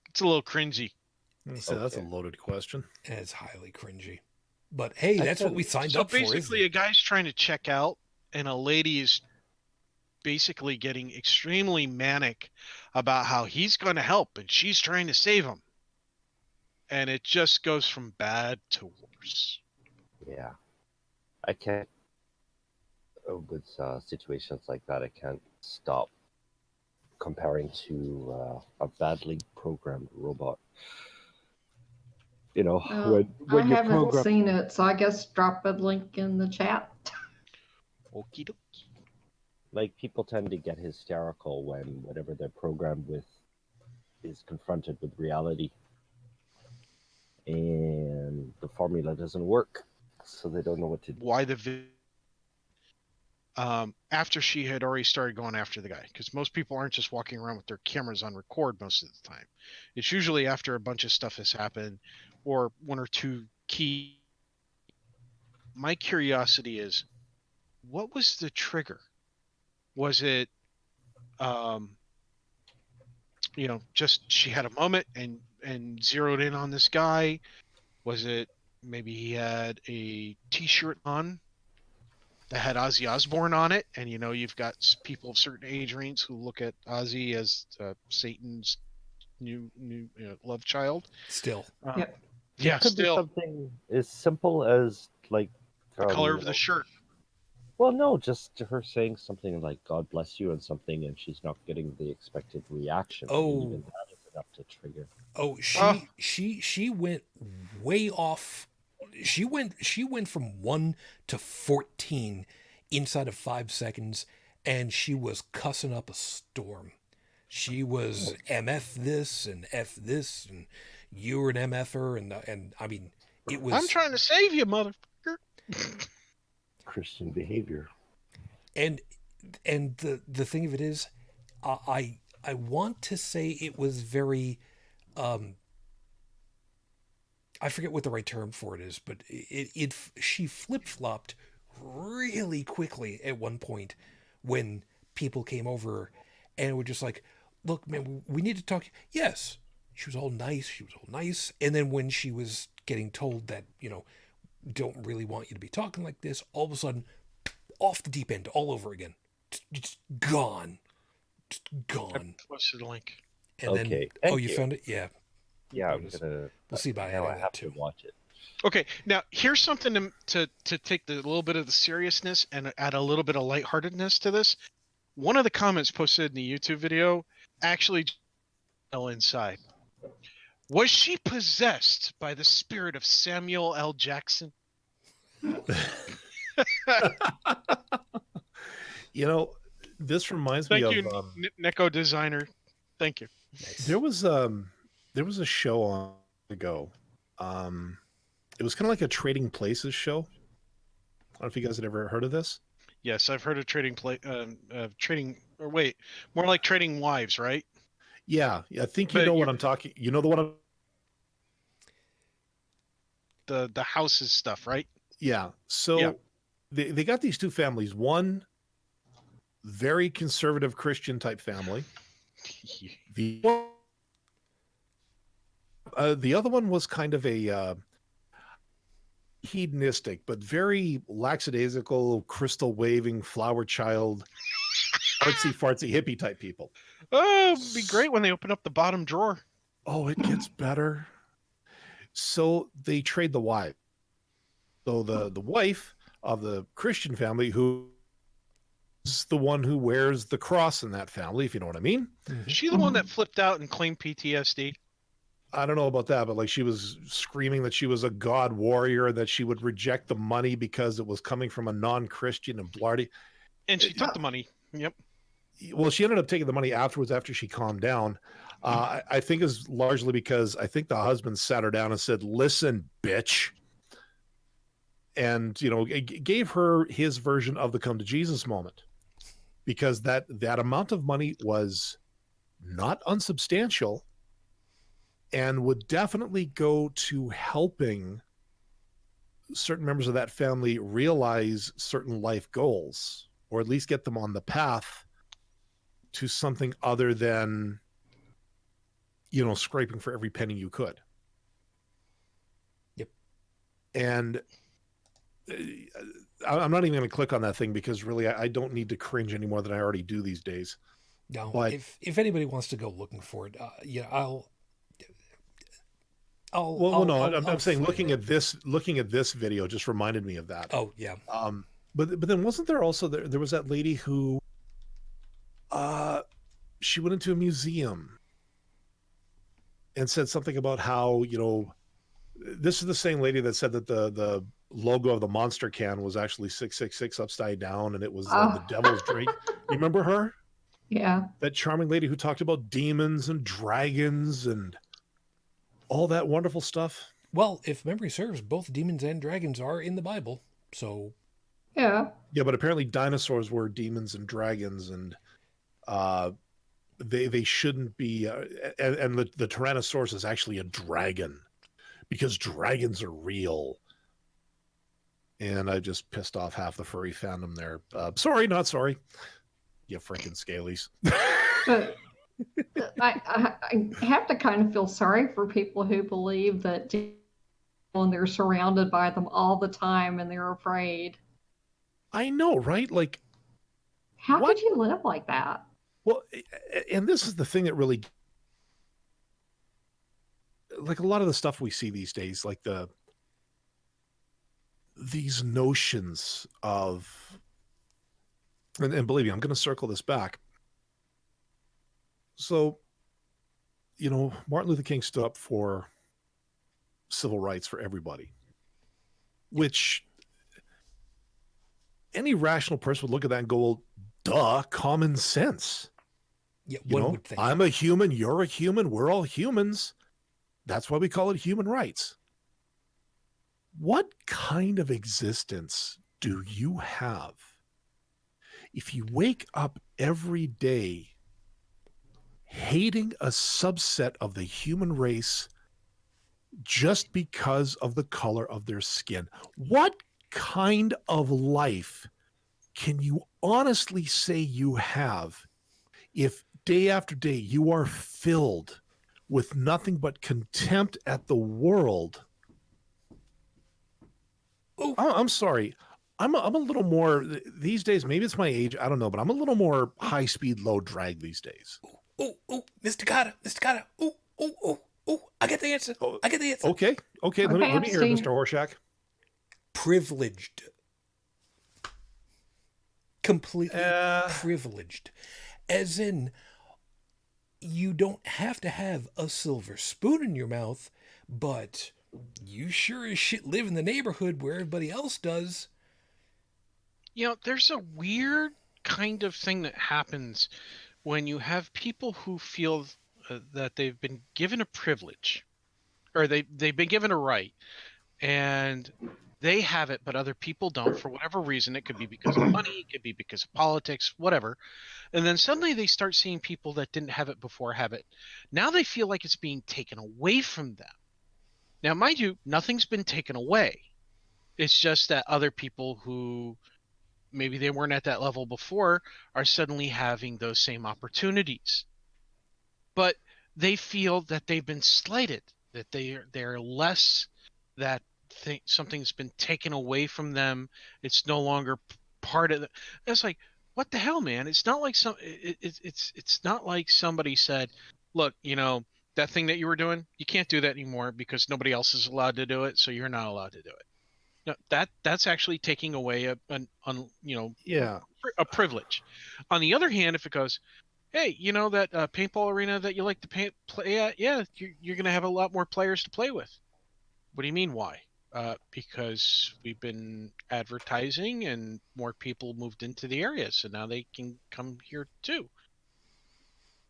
It's a little cringy. So that's a loaded question. It's highly cringy. But hey, that's what we signed up for. So basically, a guy's trying to check out, and a lady is basically getting extremely manic about how he's going to help, and she's trying to save him. And it just goes from bad to worse. Yeah. I can't, with situations like that, I can't stop comparing to a badly programmed robot. You know, when I you haven't program, seen it, so I guess drop a link in the chat. Okie dokie. like, people tend to get hysterical when whatever they're programmed with is confronted with reality, and the formula doesn't work, so they don't know what to do. Why after she had already started going after the guy, because most people aren't just walking around with their cameras on record most of the time. It's usually after a bunch of stuff has happened, or one or two key. My curiosity is, what was the trigger? Was it, just she had a moment and zeroed in on this guy? Was it maybe he had a T-shirt on that had Ozzy Osbourne on it, and you've got people of certain age range who look at Ozzy as Satan's new love child. Still, Yep. Yeah, It could be still something as simple as like the color of the shirt. Well, no, just her saying something like "God bless you" and something, and she's not getting the expected reaction. Oh. Even that is enough to trigger. Oh, she went way off. She went from 1 to 14 inside of 5 seconds, and she was cussing up a storm. She was MF this and F this, and you were an MF'er, and I mean, it was. I'm trying to save you, motherfucker. Christian behavior. And the thing of it is, I want to say it was very. I forget what the right term for it is, but she flip-flopped really quickly at one point when people came over and were just like, "Look, man, we need to talk." Yes, she was all nice. And then when she was getting told that, don't really want you to be talking like this, all of a sudden, off the deep end all over again. Just gone. Just gone. I posted a link. And Okay, then, thank you you. found it? Yeah. Yeah, I'm Notice. gonna. We'll see about now I adding have that to too. watch it. Okay, now here's something to take the little bit of the seriousness and add a little bit of lightheartedness to this. One of the comments posted in the YouTube video actually fell inside. Was she possessed by the spirit of Samuel L. Jackson? This reminds Thank me you, of Neko designer. Thank you. Nice. there was a show on ago. It was kind of like a Trading Places show. I don't know if you guys had ever heard of this. Yes, I've heard of trading more like trading wives, right? Yeah, I think you But know what I'm talking. You know the one. the houses stuff, right? Yeah. So Yeah. they got these two families. One very conservative Christian type family. The other one was kind of a hedonistic, but very lackadaisical, crystal waving, flower child, artsy fartsy hippie type people. Oh, it'd be great when they open up the bottom drawer. Oh, it gets better. So they trade the wife. So the wife of the Christian family, who is the one who wears the cross in that family, if you know what I mean. Is she the one that flipped out and claimed PTSD? I don't know about that, but like she was screaming that she was a god warrior and that she would reject the money because it was coming from a non-Christian and blarty. And she took the money. Yep. Well, she ended up taking the money afterwards after she calmed down. I think is largely because I think the husband sat her down and said, "Listen, bitch," and gave her his version of the come to Jesus moment, because that amount of money was not unsubstantial and would definitely go to helping certain members of that family realize certain life goals, or at least get them on the path to something other than scraping for every penny you could. Yep. And I'm not even going to click on that thing because really I don't need to cringe any more than I already do these days. No, but if anybody wants to go looking for it, I'm saying find looking it. at this video just reminded me of that. Oh yeah. But then wasn't there also there was that lady who she went into a museum and said something about how this is the same lady that said that the logo of the Monster can was actually 666 upside down and it was the devil's drink. You remember her? Yeah. That charming lady who talked about demons and dragons and all that wonderful stuff. Well, if memory serves, both demons and dragons are in the Bible. So Yeah. Yeah, but apparently dinosaurs were demons and dragons, and they shouldn't be. And the Tyrannosaurus is actually a dragon because dragons are real. And I just pissed off half the furry fandom there. Sorry, not sorry. You freaking scalies. But I have to kind of feel sorry for people who believe that and they're surrounded by them all the time and they're afraid. I know, right? Like, How what? could you live like that? Well, and this is the thing that really, like a lot of the stuff we see these days, like these notions of, and believe me, I'm going to circle this back. So, Martin Luther King stood up for civil rights for everybody, which any rational person would look at that and go, well, duh, common sense. yeah, one would think. I'm a human, you're a human, we're all humans. That's why we call it human rights. What kind of existence do you have if you wake up every day hating a subset of the human race just because of the color of their skin? What kind of life can you honestly say you have if day after day you are filled with nothing but contempt at the world? Oh, I'm sorry. I'm a little more these days. Maybe it's my age. I don't know, but I'm a little more high speed, low drag these days. Oh, Mr. Carter. Oh, I get the answer. I get the answer. Okay. Let me hear it, Mr. Horshack. Privileged. Completely privileged. As in, you don't have to have a silver spoon in your mouth, but you sure as shit live in the neighborhood where everybody else does. There's a weird kind of thing that happens when you have people who feel that they've been given a privilege, or they've been given a right, and they have it, but other people don't for whatever reason. It could be because of money, it could be because of politics, whatever. And then suddenly they start seeing people that didn't have it before have it. Now they feel like it's being taken away from them. Now, mind you, nothing's been taken away. It's just that other people who maybe they weren't at that level before are suddenly having those same opportunities. But they feel that they've been slighted, that they're less, that something's been taken away from them. It's no longer part of the. It's like, what the hell, man? It's not like it's not like somebody said, look, that thing that you were doing, you can't do that anymore because nobody else is allowed to do it, so you're not allowed to do it. No, that's actually taking away Yeah. a privilege. On the other hand, if it goes, hey, that paintball arena that you like to play at, yeah, you're going to have a lot more players to play with. What do you mean, why? Because we've been advertising and more people moved into the area, so now they can come here too.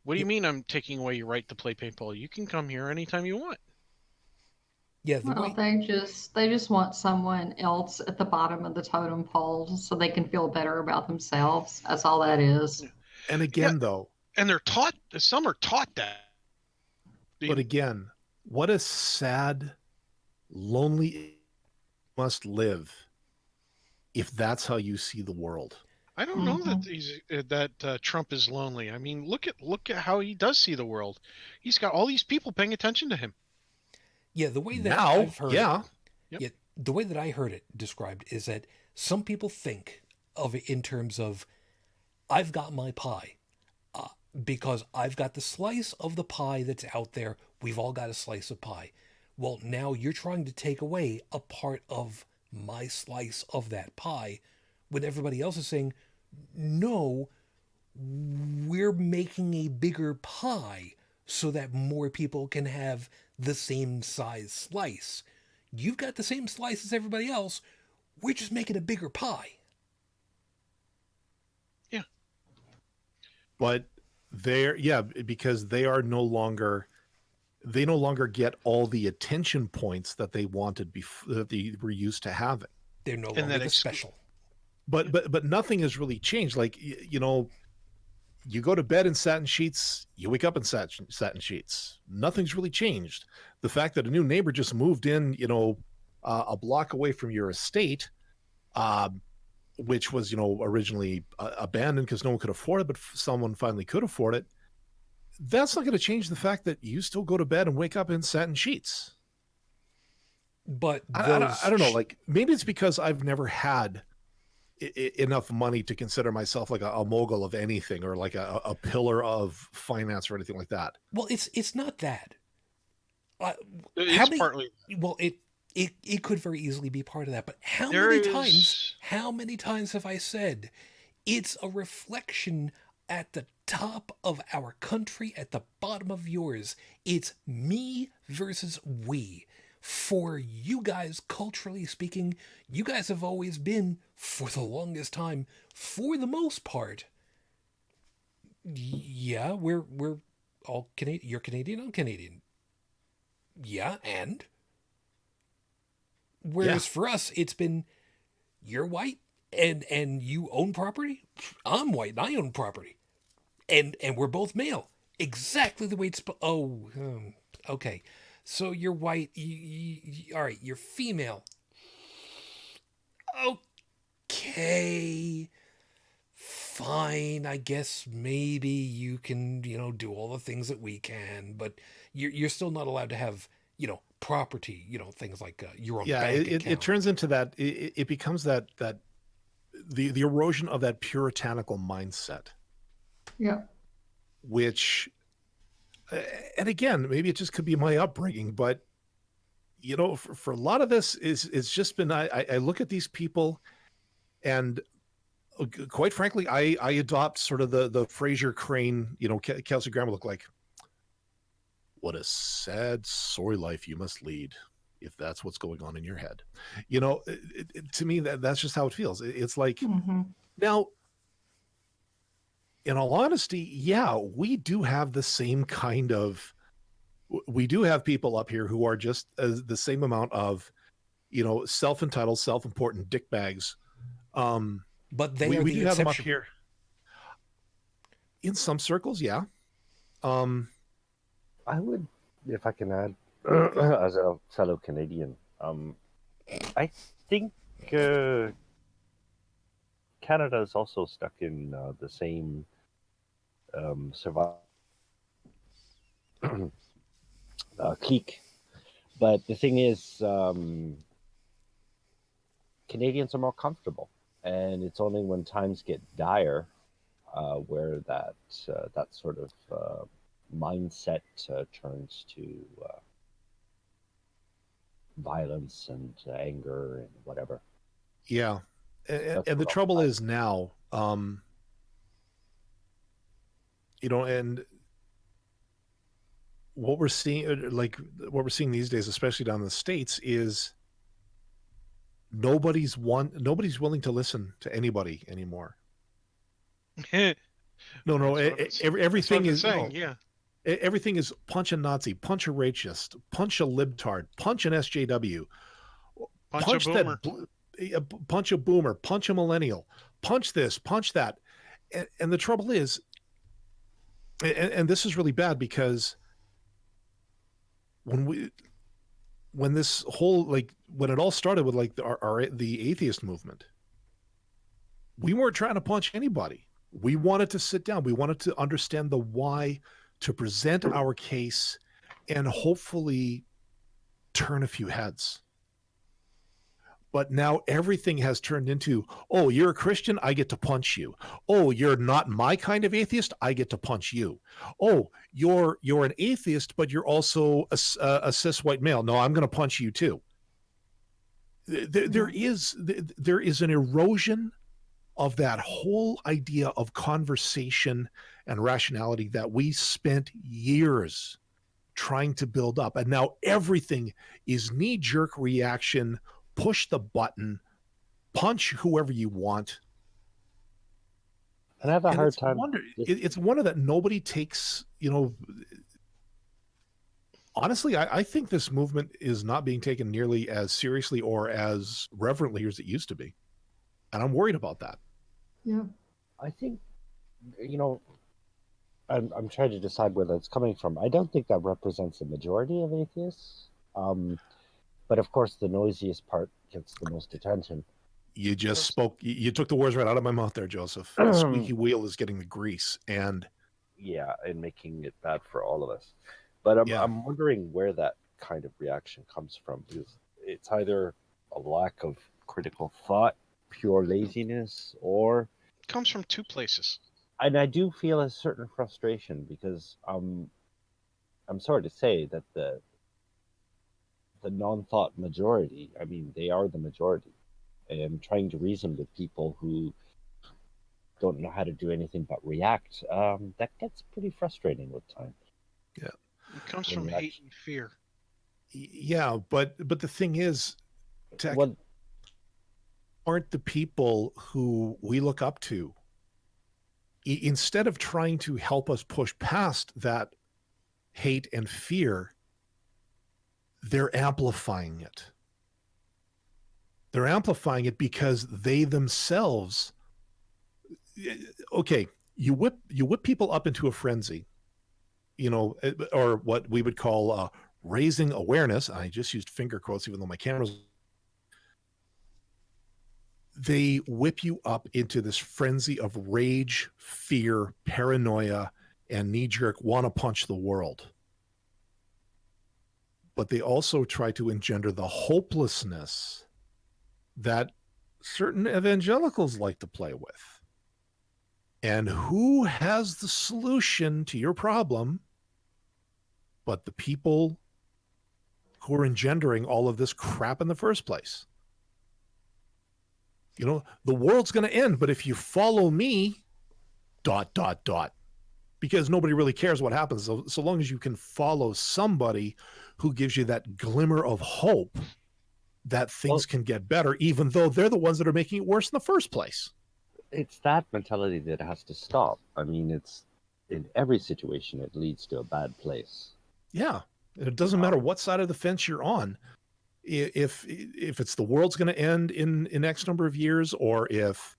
What do you mean I'm taking away your right to play paintball? You can come here anytime you want. Yeah, the Well, way they just want someone else at the bottom of the totem pole so they can feel better about themselves. That's all that is. And Yeah, again, though, and they're taught. Some are taught that. but again, what a sad, lonely must live if that's how you see the world. I don't know that Trump is lonely. I mean, look at how he does see the world. He's got all these people paying attention to him. yeah, the way that Now, I've heard yeah. it, Yep. yeah, the way that I heard it described is that some people think of it in terms of I've got my pie because I've got the slice of the pie that's out there. We've all got a slice of pie. Well, now you're trying to take away a part of my slice of that pie when everybody else is saying, no, we're making a bigger pie so that more people can have the same size slice. You've got the same slice as everybody else. We're just making a bigger pie. Yeah. But because they no longer get all the attention points that they wanted before, that they were used to having. They're no And longer that the special. But nothing has really changed. Like, you go to bed in satin sheets, you wake up in satin sheets. Nothing's really changed. The fact that a new neighbor just moved in, a block away from your estate, which was, originally abandoned because no one could afford it, but someone finally could afford it. That's not going to change the fact that you still go to bed and wake up in satin sheets. But I don't know. Like, maybe it's because I've never had enough money to consider myself like a mogul of anything or like a pillar of finance or anything like that. Well, it's not that. It's partly. Well, it could very easily be part of that. But how many times have I said it's a reflection at the top of our country, at the bottom of yours? It's me versus we. For you guys, culturally speaking, you guys have always been, for the longest time, for the most part, yeah, we're all Canadian. You're Canadian, I'm Canadian. Yeah, and whereas for us, it's been you're white and you own property. I'm white and I own property, and we're both male. Exactly the way it's. Okay. So you're white. All right, you're female. Okay. Fine. I guess maybe you can, do all the things that we can, but you're still not allowed to have, property, things like your own bank account. It turns into that. It becomes that the erosion of that puritanical mindset. Yeah. Which, and again, maybe it just could be my upbringing, but for a lot of this it's just been I look at these people, and quite frankly, I adopt sort of the Fraser Crane, Kelsey Grammer look like. What a sad, sorry life you must lead if that's what's going on in your head. To me, that's just how it feels. It's like, now, in all honesty, yeah, we do have the same kind of, we do have people up here who are just the same amount of, self-entitled, self-important dickbags. But they we do have them up exception. here. In some circles, yeah. I would, if I can add, as a fellow Canadian, I think Canada is also stuck in the same survival clique. But the thing is, Canadians are more comfortable, and it's only when times get dire where that sort of mindset turns to violence and anger and whatever. Yeah. And the what trouble I'll is now, and what we're seeing, these days, especially down in the States, is nobody's willing to listen to anybody anymore. No, everything is saying. Yeah. Everything is punch a Nazi, punch a racist, punch a libtard, punch an SJW, Punch a boomer. punch a boomer, punch a millennial, punch this, punch that. And the trouble is, and this is really bad, because when this whole, when it all started with the atheist movement, we weren't trying to punch anybody. We wanted to sit down. We wanted to understand the why, to present our case, and hopefully turn a few heads. But now everything has turned into, oh, you're a Christian, I get to punch you. Oh, you're not my kind of atheist, I get to punch you. Oh, you're an atheist, but you're also a cis white male. No, I'm going to punch you too. There is an erosion of that whole idea of conversation and rationality that we spent years trying to build up. And now everything is knee-jerk reaction, push the button, punch whoever you want. And I have a hard time. It's a wonder that nobody takes, honestly, I think this movement is not being taken nearly as seriously or as reverently as it used to be. And I'm worried about that. Yeah. I think, I'm trying to decide where that's coming from. I don't think that represents the majority of atheists. But of course, the noisiest part gets the most attention. You just spoke, you took the words right out of my mouth there, Joseph. The squeaky wheel is getting the grease. And making it bad for all of us. But I'm wondering where that kind of reaction comes from, because it's either a lack of critical thought, pure laziness, or It comes from two places. And I do feel a certain frustration, because I'm sorry to say that the non-thought majority, I mean, they are the majority, and trying to reason with people who don't know how to do anything but react, that gets pretty frustrating with time. Yeah, it comes from hate and fear. Yeah, but the thing is, aren't the people who we look up to, instead of trying to help us push past that hate and fear, they're amplifying it. They're amplifying it because they themselves, okay, you whip people up into a frenzy, or what we would call raising awareness. I just used finger quotes, even though my camera's. They whip you up into this frenzy of rage, fear, paranoia, and knee-jerk want to punch the world. But they also try to engender the hopelessness that certain evangelicals like to play with. And who has the solution to your problem but the people who are engendering all of this crap in the first place? The world's going to end, but if you follow me, ... because nobody really cares what happens. So long as you can follow somebody who gives you that glimmer of hope that things can get better, even though they're the ones that are making it worse in the first place. It's that mentality that has to stop. I mean, it's in every situation, it leads to a bad place. Yeah. It doesn't matter what side of the fence you're on. If it's the world's going to end in X number of years, or if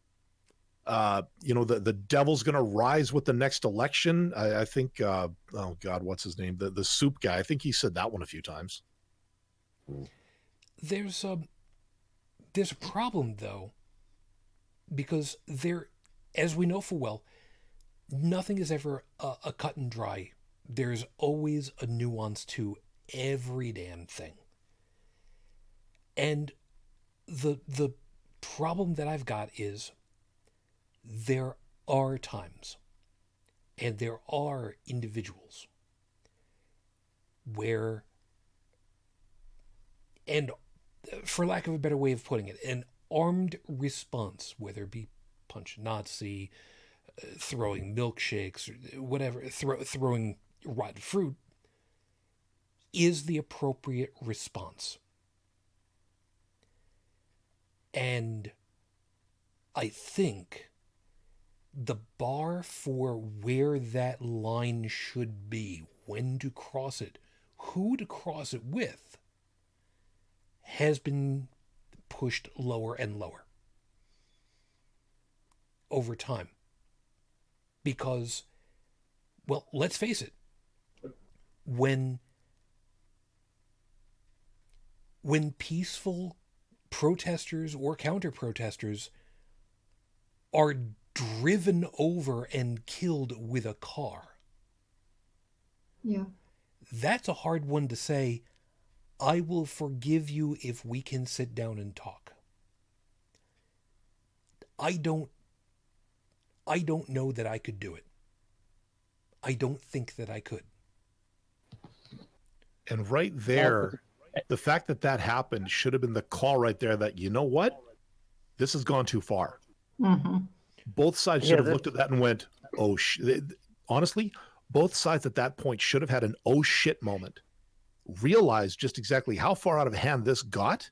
the devil's going to rise with the next election. I think, oh God, what's his name? The soup guy. I think he said that one a few times. There's a problem though, because as we know full well, nothing is ever a cut and dry. There's always a nuance to every damn thing. And the problem that I've got is there are times and there are individuals where, and for lack of a better way of putting it, an armed response, whether it be punch a Nazi, throwing milkshakes, or whatever, throwing rotten fruit, is the appropriate response. And I think the bar for where that line should be, when to cross it, who to cross it with, has been pushed lower and lower over time. Because, well, let's face it, when peaceful protesters or counter-protesters are driven over and killed with a car, Yeah. that's a hard one to say, I will forgive you if we can sit down and talk. I don't know that I could do it. I don't think that I could. And right there, the fact that happened should have been the call right there that, you know what? This has gone too far. Mm-hmm. Both sides should have looked at that and went, oh, honestly, both sides at that point should have had an oh shit moment, realized just exactly how far out of hand this got,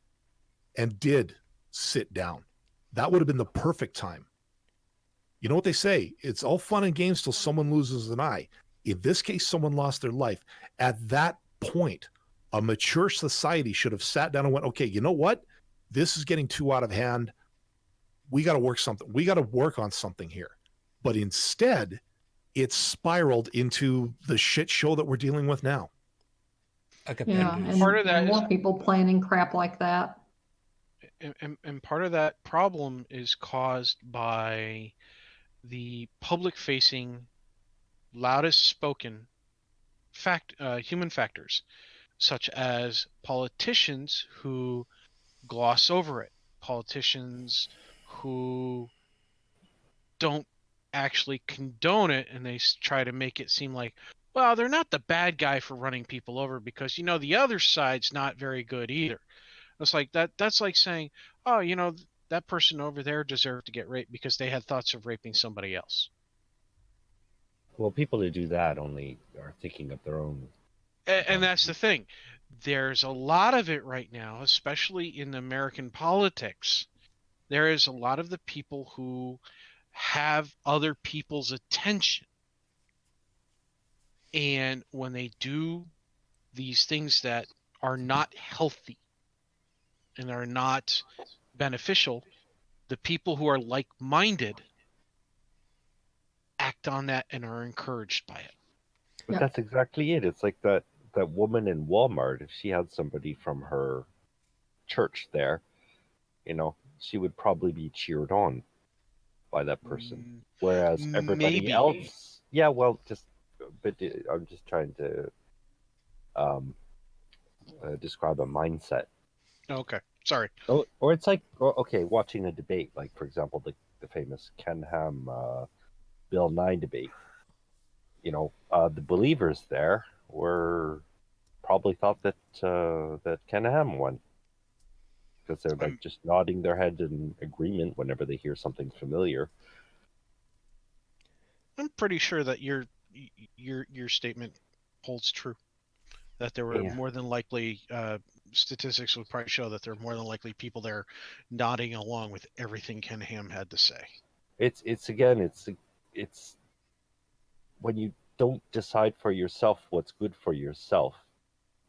and did sit down. That would have been the perfect time. You know what they say? It's all fun and games till someone loses an eye. In this case, someone lost their life. At that point, a mature society should have sat down and went, okay, you know what? This is getting too out of hand. We got to work something. We got to work on something here. But instead, it spiraled into the shit show that we're dealing with now. Yeah, and part of that more is, people planning crap like that. and part of that problem is caused by the public-facing, loudest spoken human factors, such as politicians who gloss over it, politicians who don't actually condone it, and they try to make it seem like, well, they're not the bad guy for running people over because, the other side's not very good either. It's like that's like saying, oh, that person over there deserved to get raped because they had thoughts of raping somebody else. Well, people who do that only are thinking of their own. And that's the thing. There's a lot of it right now, especially in American politics. There is a lot of the people who have other people's attention. And when they do these things that are not healthy and are not beneficial, the people who are like-minded act on that and are encouraged by it. But that's exactly it. It's like that woman in Walmart. If she had somebody from her church there, she would probably be cheered on by that person. Whereas everybody else, yeah, well, but I'm just trying to describe a mindset. Okay, sorry. Or it's like, okay, watching a debate, like for example, the famous Ken Ham Bill 9 debate. The believers there were probably thought that Ken Ham won, because they're like just nodding their head in agreement whenever they hear something familiar. I'm pretty sure that your statement holds true. That there were more than likely, statistics would probably show that there are more than likely people there nodding along with everything Ken Ham had to say. It's when you don't decide for yourself what's good for yourself.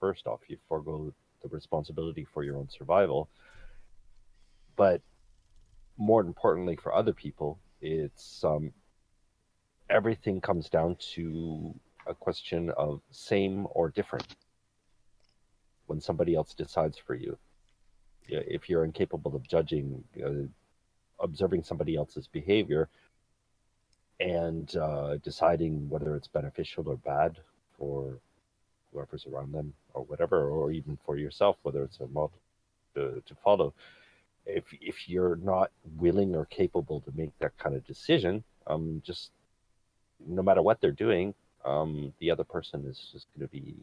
First off, you forego the responsibility for your own survival. But more importantly for other people, It's everything comes down to a question of same or different. When somebody else decides for you, if you're incapable of judging, observing somebody else's behavior, and deciding whether it's beneficial or bad for whoever's around them or whatever, or even for yourself, whether it's a model to follow. If you're not willing or capable to make that kind of decision, just no matter what they're doing, the other person is just going to be,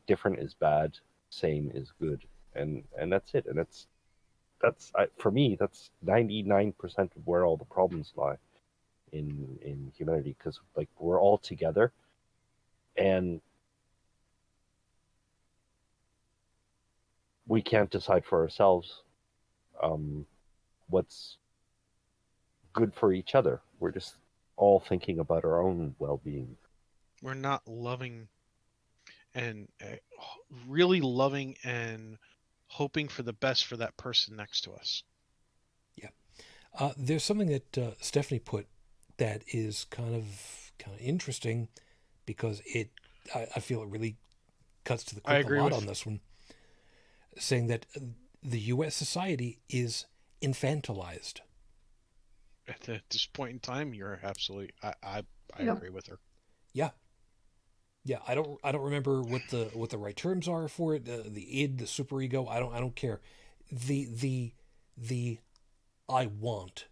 different is bad, same is good, and that's it. And for me, that's 99% of where all the problems lie in humanity, because like we're all together, and we can't decide for ourselves what's good for each other. We're just all thinking about our own well-being. We're not loving and really loving and hoping for the best for that person next to us. Yeah. There's something that Stephanie put that is kind of interesting, because I feel it really cuts to the I quick a agree lot with- on this one, saying that the U.S. society is infantilized. At this point in time, you're absolutely. I Yep. agree with her. Yeah. Yeah, I don't remember what the right terms are for it. The id, the superego. I don't care. The I want.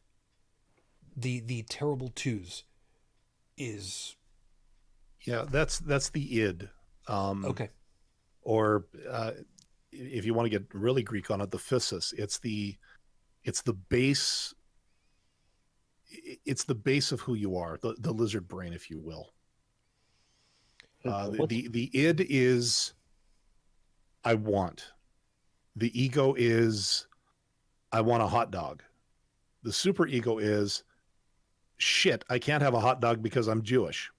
The terrible twos is Yeah, that's the id. okay. Or if you want to get really Greek on it, the physis. It's the base. It's the base of who you are, the lizard brain, if you will. The id is I want. The ego is I want a hot dog. The superego is shit, I can't have a hot dog because I'm Jewish.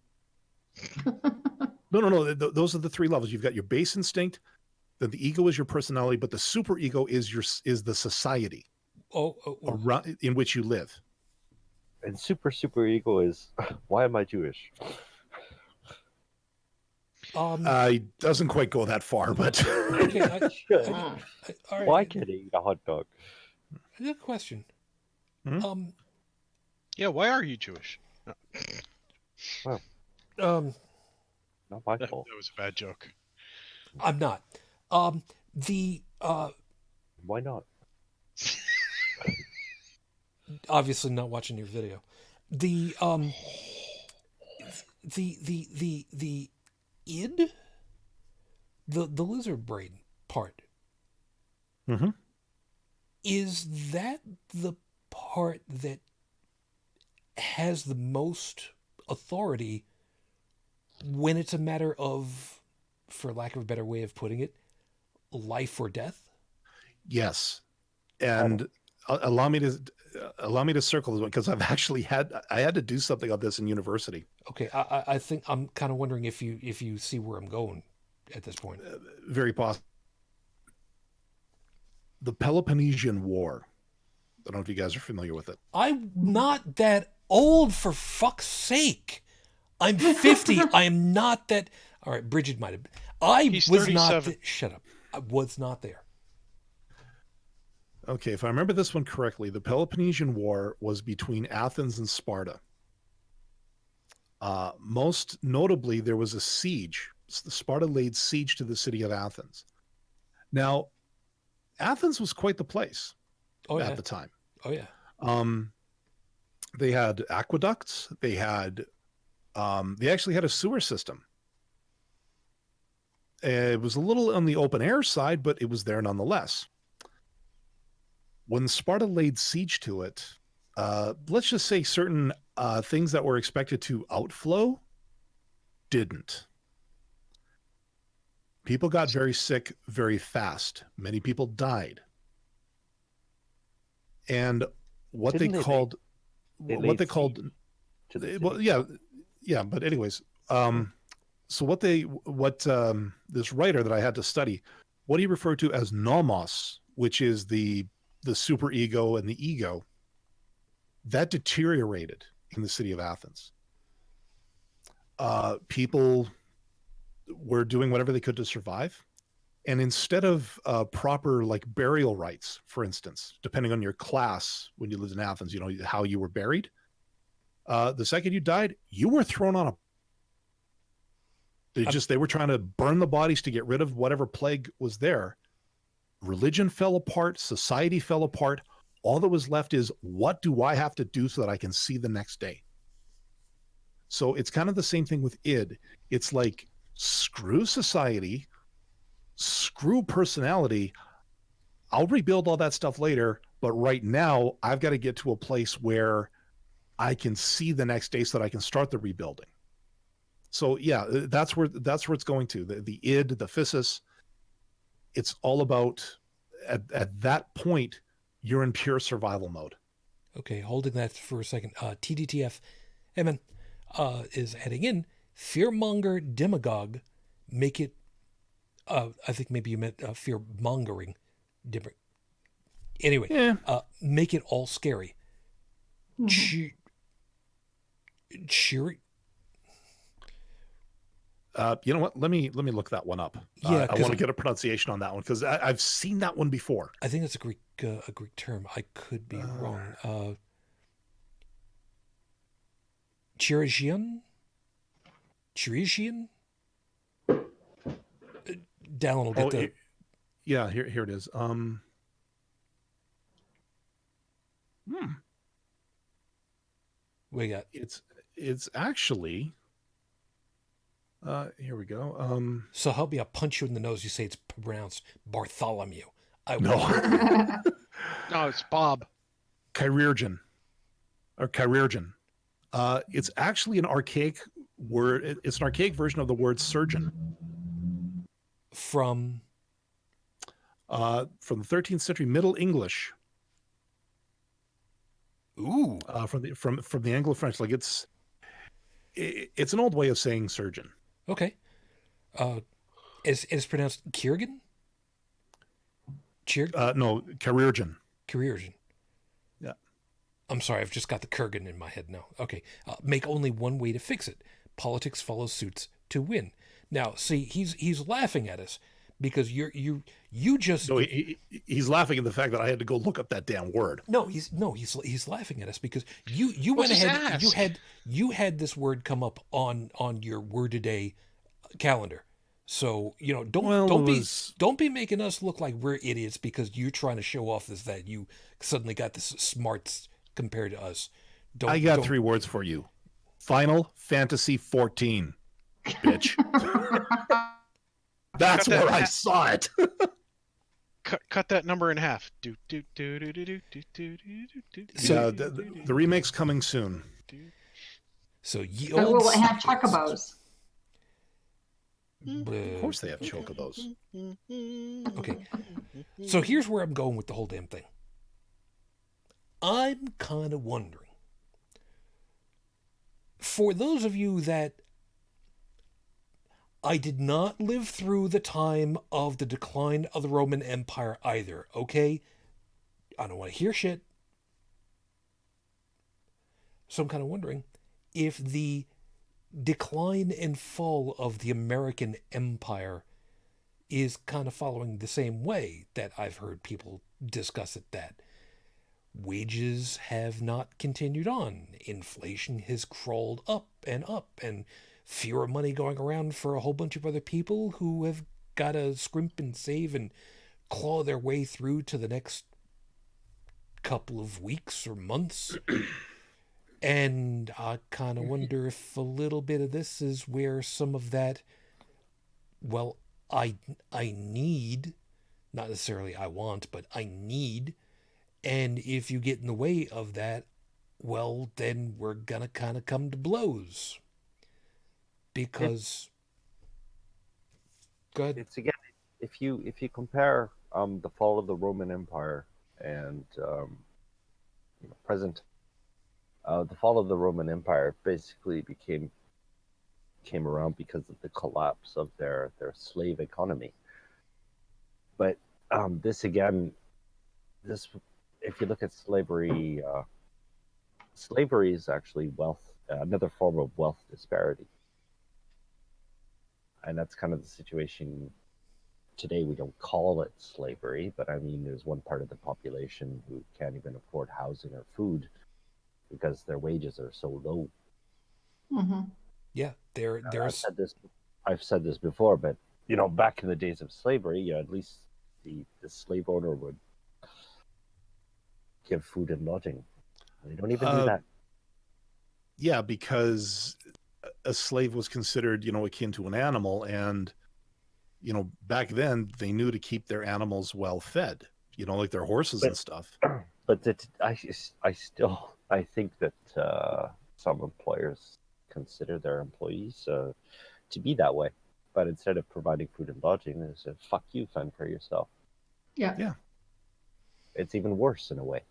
No. Those are the three levels. You've got your base instinct, then the ego is your personality, but the superego is the society around, in which you live. And super ego is, why am I Jewish? It doesn't quite go that far, but Okay. Ah. All right. Why can't I eat a hot dog? Good question. Hmm? Yeah, why are you Jewish? No, Not my that fault. was a bad joke. I'm not. The Why not? obviously not watching your video. The the id, the lizard brain part. Mm-hmm. Is that the part that has the most authority when it's a matter of, for lack of a better way of putting it, life or death? Yes, and allow me to circle this one, because I had to do something on this in university. Okay, I think I'm kind of wondering if you see where I'm going at this point. Very possible. The Peloponnesian War. I don't know if you guys are familiar with it. I'm not that old, for fuck's sake. I'm 50. I am not that. All right, Bridget might have. He's was not. 37. Shut up. I was not there. Okay, if I remember this one correctly, the Peloponnesian War was between Athens and Sparta. Most notably, there was a siege. Sparta laid siege to the city of Athens. Now, Athens was quite the place at the time. Oh yeah. They had aqueducts. They actually had a sewer system. It was a little on the open air side, but it was there nonetheless. When Sparta laid siege to it, let's just say certain things that were expected to outflow didn't. People got very sick very fast. Many people died. And what Didn't they they called they what laid they called siege to the well, city. yeah, but anyways, so what this writer that I had to study, what he referred to as nomos, which is the superego and the ego, that deteriorated in the city of Athens. People were doing whatever they could to survive. And instead of proper like burial rites, for instance, depending on your class when you lived in Athens, how you were buried. The second you died, you were thrown on a. They were trying to burn the bodies to get rid of whatever plague was there. Religion fell apart. Society fell apart. All that was left is, what do I have to do so that I can see the next day? So it's kind of the same thing with id. It's like, screw society, screw personality. I'll rebuild all that stuff later, but right now I've got to get to a place where I can see the next day so that I can start the rebuilding. So yeah, that's where it's going to. The id, the physis, it's all about at that point you're in pure survival mode. Okay, holding that for a second. TDTF, Evan is adding in fearmonger demagogue. Make it. I think maybe you meant fear mongering. Different. Anyway, Yeah. Make it all scary. Cheery. You know what? Let me look that one up. Yeah, I want to get a pronunciation on that one because I've seen that one before. I think it's a Greek term. I could be wrong. Chirigian? Dallin will get the. Yeah, here it is. We got. It's actually. Here we go. So help me, I'll punch you in the nose. You say it's pronounced Bartholomew. No. No, it's Bob. Chirurgeon. Or chirurgeon. It's actually an archaic word. It's an archaic version of the word surgeon. From the 13th century Middle English. Ooh. From the Anglo-French. Like it's an old way of saying surgeon. Okay. It's pronounced Kiergan? No, chirurgeon. Chirurgeon. Yeah. I'm sorry, I've just got the Kurgan in my head now. Okay. Make only one way to fix it. Politics follows suits to win. Now, see, he's laughing at us because you just. No, he's laughing at the fact that I had to go look up that damn word. No, he's laughing at us because you went ahead. You had this word come up on your word a day calendar. So don't be making us look like we're idiots because you're trying to show off that you suddenly got this smarts compared to us. I got 3 words for you: Final Fantasy 14, bitch. That's where I saw it. Cut that number in half. So the remake's coming soon. So will it have chocobos? Of course they have chocobos. Okay. So here's where I'm going with the whole damn thing. I'm kind of wondering, for those of you that I did not live through the time of the decline of the Roman Empire either, okay? I don't want to hear shit. So I'm kind of wondering if the decline and fall of the American Empire is kind of following the same way that I've heard people discuss it, that wages have not continued on. Inflation has crawled up, and fewer money going around for a whole bunch of other people who have got to scrimp and save and claw their way through to the next couple of weeks or months. And I kind of wonder if a little bit of this is where some of that, well, I need, not necessarily I want, but I need. And if you get in the way of that, well, then we're going to kind of come to blows. Because, go ahead. It's again, if you compare the fall of the Roman Empire and present, the fall of the Roman Empire basically came around because of the collapse of their slave economy. But this if you look at slavery slavery is actually another form of wealth disparity, and that's kind of the situation today. We don't call it slavery, but I mean, there's one part of the population who can't even afford housing or food because their wages are so low. Mm-hmm. Yeah, there's I've said this before, but back in the days of slavery, at least the slave owner would give food and lodging. They don't even do that. Yeah, because a slave was considered, akin to an animal, and back then they knew to keep their animals well fed, like their horses and stuff. But I think that some employers consider their employees to be that way. But instead of providing food and lodging, they say, "Fuck you, fend for yourself." Yeah. Yeah. It's even worse in a way.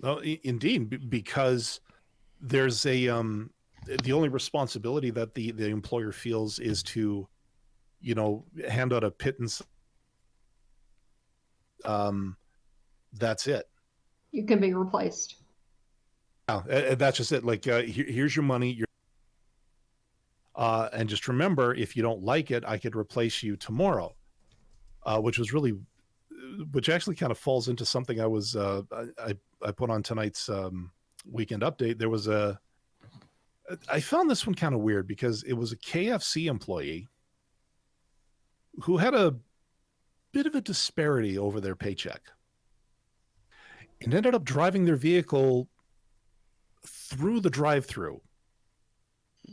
Well, indeed, because there's the only responsibility that the employer feels is to, hand out a pittance. That's it. You can be replaced. That's just it. Like, here's your money. And just remember, if you don't like it, I could replace you tomorrow. Which actually kind of falls into something I was I put on tonight's weekend update. There was I found this one kind of weird because it was a KFC employee who had a bit of a disparity over their paycheck and ended up driving their vehicle through the drive-through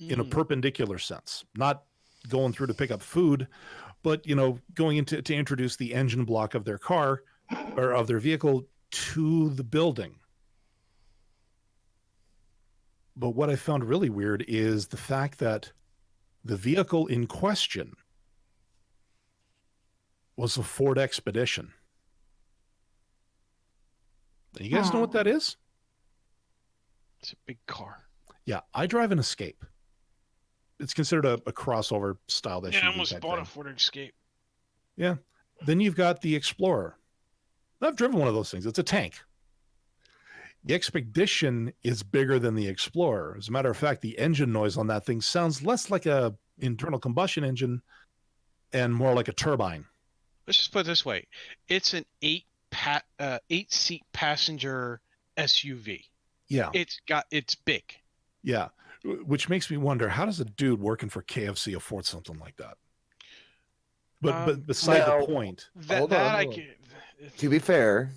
in a perpendicular sense, not going through to pick up food, but going into to introduce the engine block of their car or of their vehicle to the building. But what I found really weird is the fact that the vehicle in question was a Ford Expedition. And you guys know what that is? It's a big car. Yeah, I drive an Escape. It's considered a crossover style SUV. Yeah, I almost bought thing. a Ford Escape. Yeah. Then you've got the Explorer. I've driven one of those things. It's a tank. The Expedition is bigger than the Explorer. As a matter of fact, the engine noise on that thing sounds less like a internal combustion engine and more like a turbine. Let's just put it this way. It's an 8-seat passenger SUV. Yeah. It's big. Yeah. Which makes me wonder, how does a dude working for KFC afford something like that? But beside the point. Hold on. To be fair,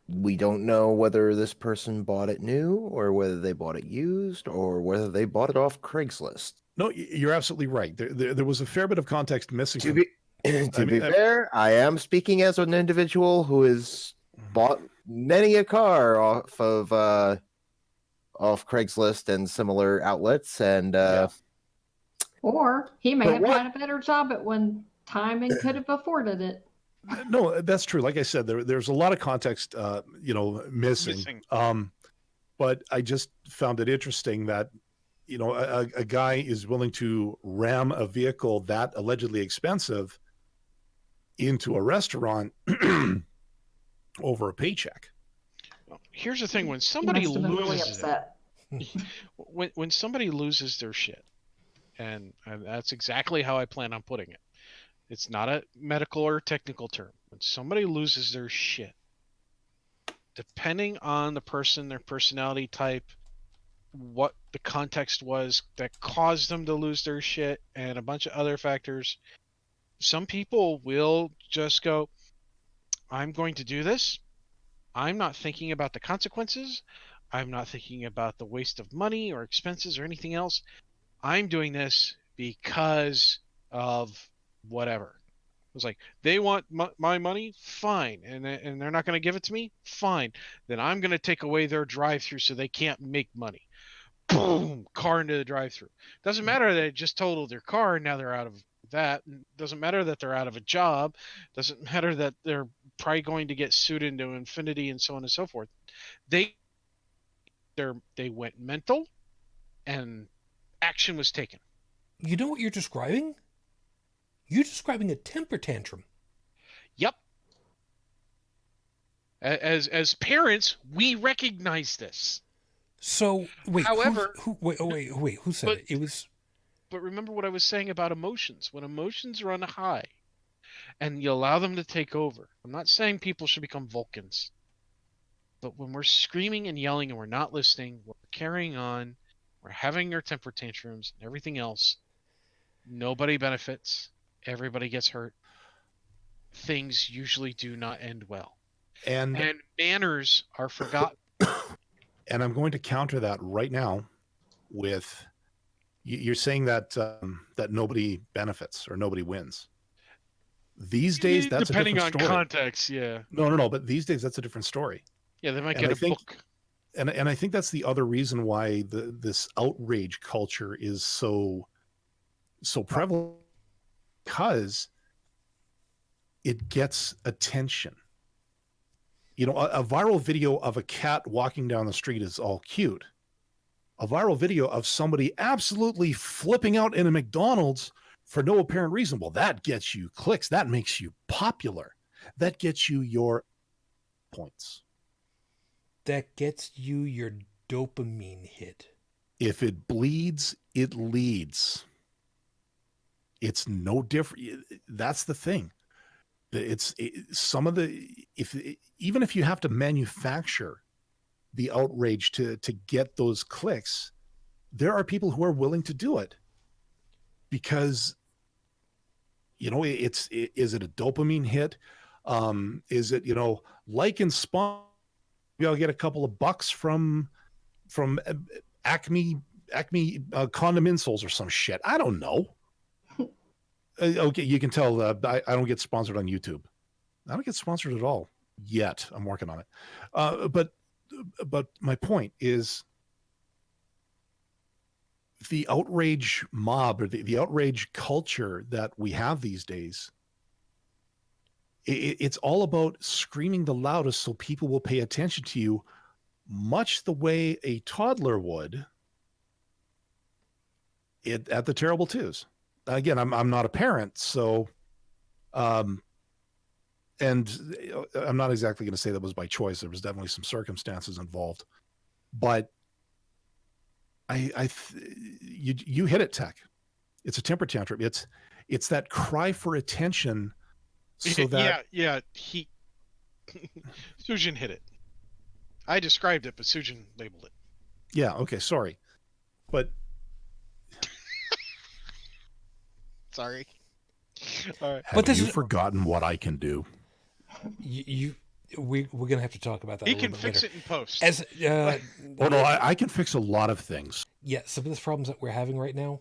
we don't know whether this person bought it new or whether they bought it used or whether they bought it off Craigslist. No, you're absolutely right. There was a fair bit of context missing. To be fair, I am speaking as an individual who has bought many a car off Craigslist and similar outlets, and or he may have had a better job at one time and could have afforded it. No, that's true. Like I said, there's a lot of context, missing. But I just found it interesting that, a guy is willing to ram a vehicle that allegedly expensive into a restaurant over a paycheck. Well, here's the thing: when somebody loses really upset. when somebody loses their shit, and that's exactly how I plan on putting it. It's not a medical or technical term. When somebody loses their shit, depending on the person, their personality type, what the context was that caused them to lose their shit, and a bunch of other factors, some people will just go, I'm going to do this. I'm not thinking about the consequences. I'm not thinking about the waste of money or expenses or anything else. I'm doing this because of whatever. It was like, they want my money? Fine. And they're not going to give it to me? Fine. Then I'm going to take away their drive-through so they can't make money. Boom! Car into the drive-through. Doesn't matter that it just totaled their car and now they're out of that. Doesn't matter that they're out of a job. Doesn't matter that they're probably going to get sued into infinity and so on and so forth. They went mental and action was taken. You know what you're describing? You're describing a temper tantrum. Yep. As parents, we recognize this. So wait, However, wait, who said but it? It was but remember what I was saying about emotions. When emotions run high and you allow them to take over, I'm not saying people should become Vulcans, but when we're screaming and yelling and we're not listening, we're carrying on, we're having our temper tantrums and everything else, nobody benefits. Everybody gets hurt. Things usually do not end well. And And manners are forgotten. and I'm going to counter that right now with you're saying that that nobody benefits or nobody wins. These days, that's a Depending different on story. context, yeah. No. But these days, that's a different story. Yeah, they might And get I a think, book. and I think that's the other reason why this outrage culture is so prevalent, because it gets attention. You know, a viral video of a cat walking down the street is all cute. A viral video of somebody absolutely flipping out in a McDonald's for no apparent reason, well, that gets you clicks. That makes you popular. That gets you your points. that gets you your dopamine hit. If it bleeds, it leads. It's no different. That's the thing. Some of the, even if you have to manufacture the outrage to get those clicks, there are people who are willing to do it because, you know, is it a dopamine hit? Is it, you know, like in Spawn, I'll get a couple of bucks from Acme condom insoles or some shit. I don't know. Okay, you can tell I don't get sponsored on YouTube. I don't get sponsored at all yet. I'm working on it. But my point is the outrage mob or the outrage culture that we have these days. It's all about screaming the loudest so people will pay attention to you, much the way a toddler would at the Terrible Twos. Again, I'm not a parent, so and I'm not exactly going to say that was by choice. There was definitely some circumstances involved, but you hit it, Tech. It's a temper tantrum. It's that cry for attention, so that he Shujin hit it. I described it, but Shujin labeled it. Yeah, okay, sorry, but sorry. All right. Have this you is- forgotten what I can do? We're gonna have to talk about that. He a little can bit fix later. it in post. As Oh no, I can fix a lot of things. yeah, some of the problems that we're having right now.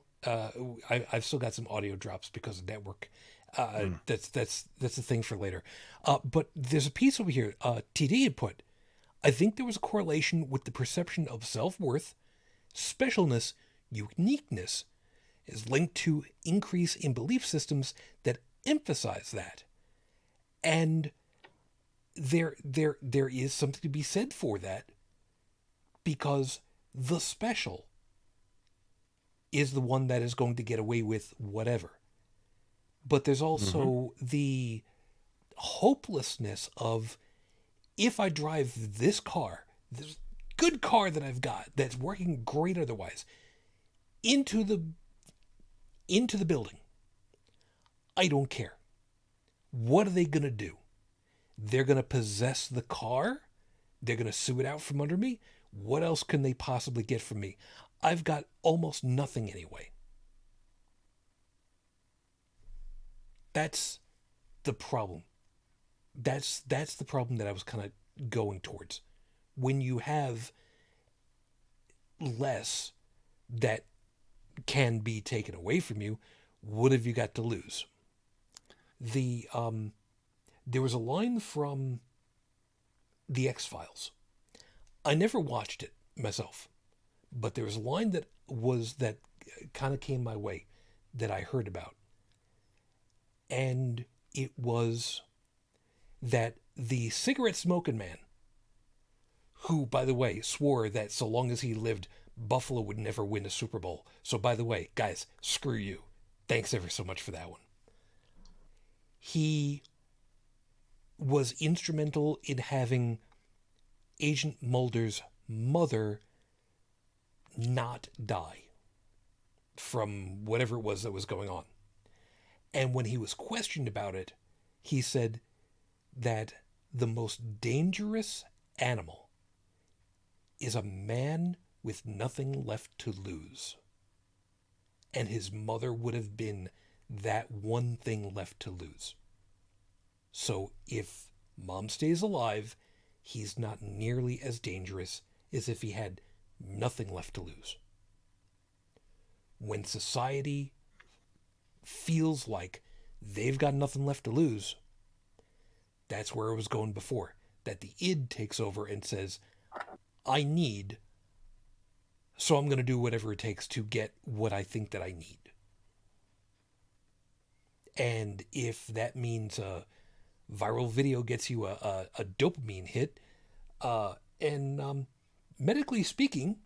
I've still got some audio drops because of network. That's the thing for later. But there's a piece over here. TD had put. I think there was a correlation with the perception of self-worth, specialness, uniqueness, is linked to increase in belief systems that emphasize that, and there is something to be said for that, because the special is the one that is going to get away with whatever. But there's also the hopelessness of, if I drive this car, this good car that I've got that's working great otherwise, into the building, I don't care. What are they going to do? They're going to possess the car? They're going to sue it out from under me? What else can they possibly get from me? I've got almost nothing anyway. That's the problem. That's the problem that I was kind of going towards. When you have less that can be taken away from you, what have you got to lose? There was a line from The X-Files. I never watched it myself, but there was a line that kind of came my way that I heard about. And it was that the cigarette smoking man, who, by the way, swore that so long as he lived, Buffalo would never win a Super Bowl. So, by the way, guys, screw you. Thanks ever so much for that one. He was instrumental in having Agent Mulder's mother not die from whatever it was that was going on. And when he was questioned about it, he said that the most dangerous animal is a man with nothing left to lose. And his mother would have been that one thing left to lose. So if Mom stays alive, he's not nearly as dangerous as if he had nothing left to lose. When society feels like they've got nothing left to lose, that's where it was going before. That the id takes over and says, I need, so I'm going to do whatever it takes to get what I think that I need. And if that means a viral video gets you a dopamine hit, and medically speaking,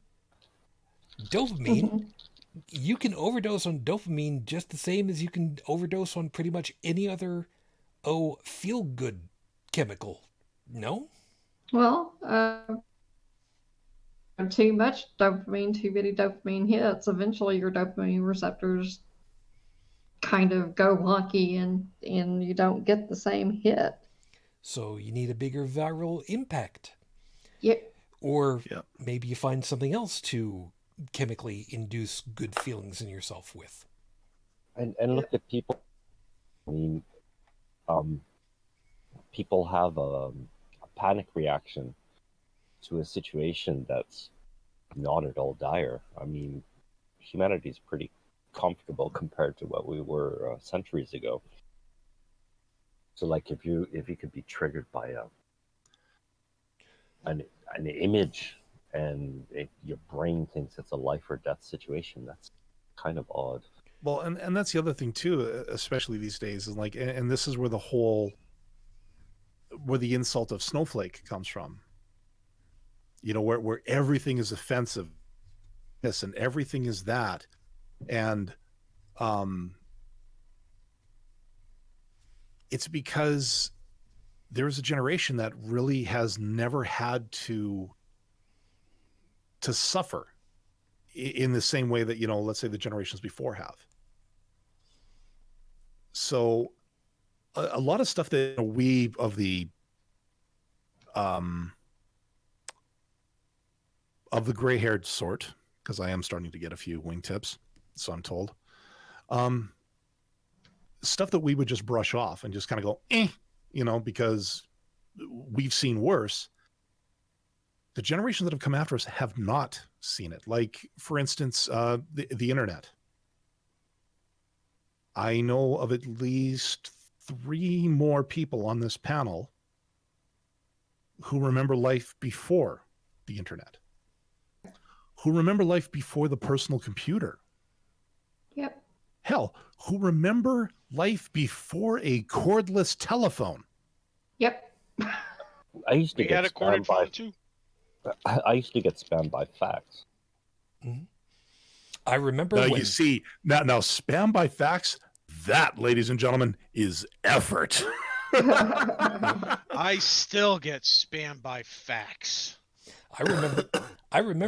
dopamine, you can overdose on dopamine just the same as you can overdose on pretty much any other, feel-good chemical. No? Well, too much dopamine, too many dopamine hits, eventually your dopamine receptors kind of go wonky and you don't get the same hit. So you need a bigger viral impact. Yep. Or maybe you find something else to chemically induce good feelings in yourself with. And look at people. I mean, people have a panic reaction to a situation that's not at all dire. I mean, humanity's pretty comfortable compared to what we were centuries ago. So, like, if you could be triggered by an image and your brain thinks it's a life or death situation, that's kind of odd. Well, and that's the other thing too, especially these days, is like, and this is where the insult of snowflake comes from. You know, where everything is offensive, this and everything is that, and it's because there's a generation that really has never had to suffer in the same way that, you know, let's say the generations before have. So a lot of stuff that we of the gray-haired sort, because I am starting to get a few wingtips, so I'm told, stuff that we would just brush off and just kind of go, you know, because we've seen worse. The generations that have come after us have not seen it. Like, for instance, the internet. I know of at least 3 more people on this panel who remember life before the internet, who remember life before the personal computer. Yep. Hell, who remember life before a cordless telephone. Yep. I used to get a corded spammed by phone too. I used to get spammed by fax. Mm-hmm. I remember Now when... you see, now spam by fax, that, ladies and gentlemen, is effort. I still get spammed by fax. I remember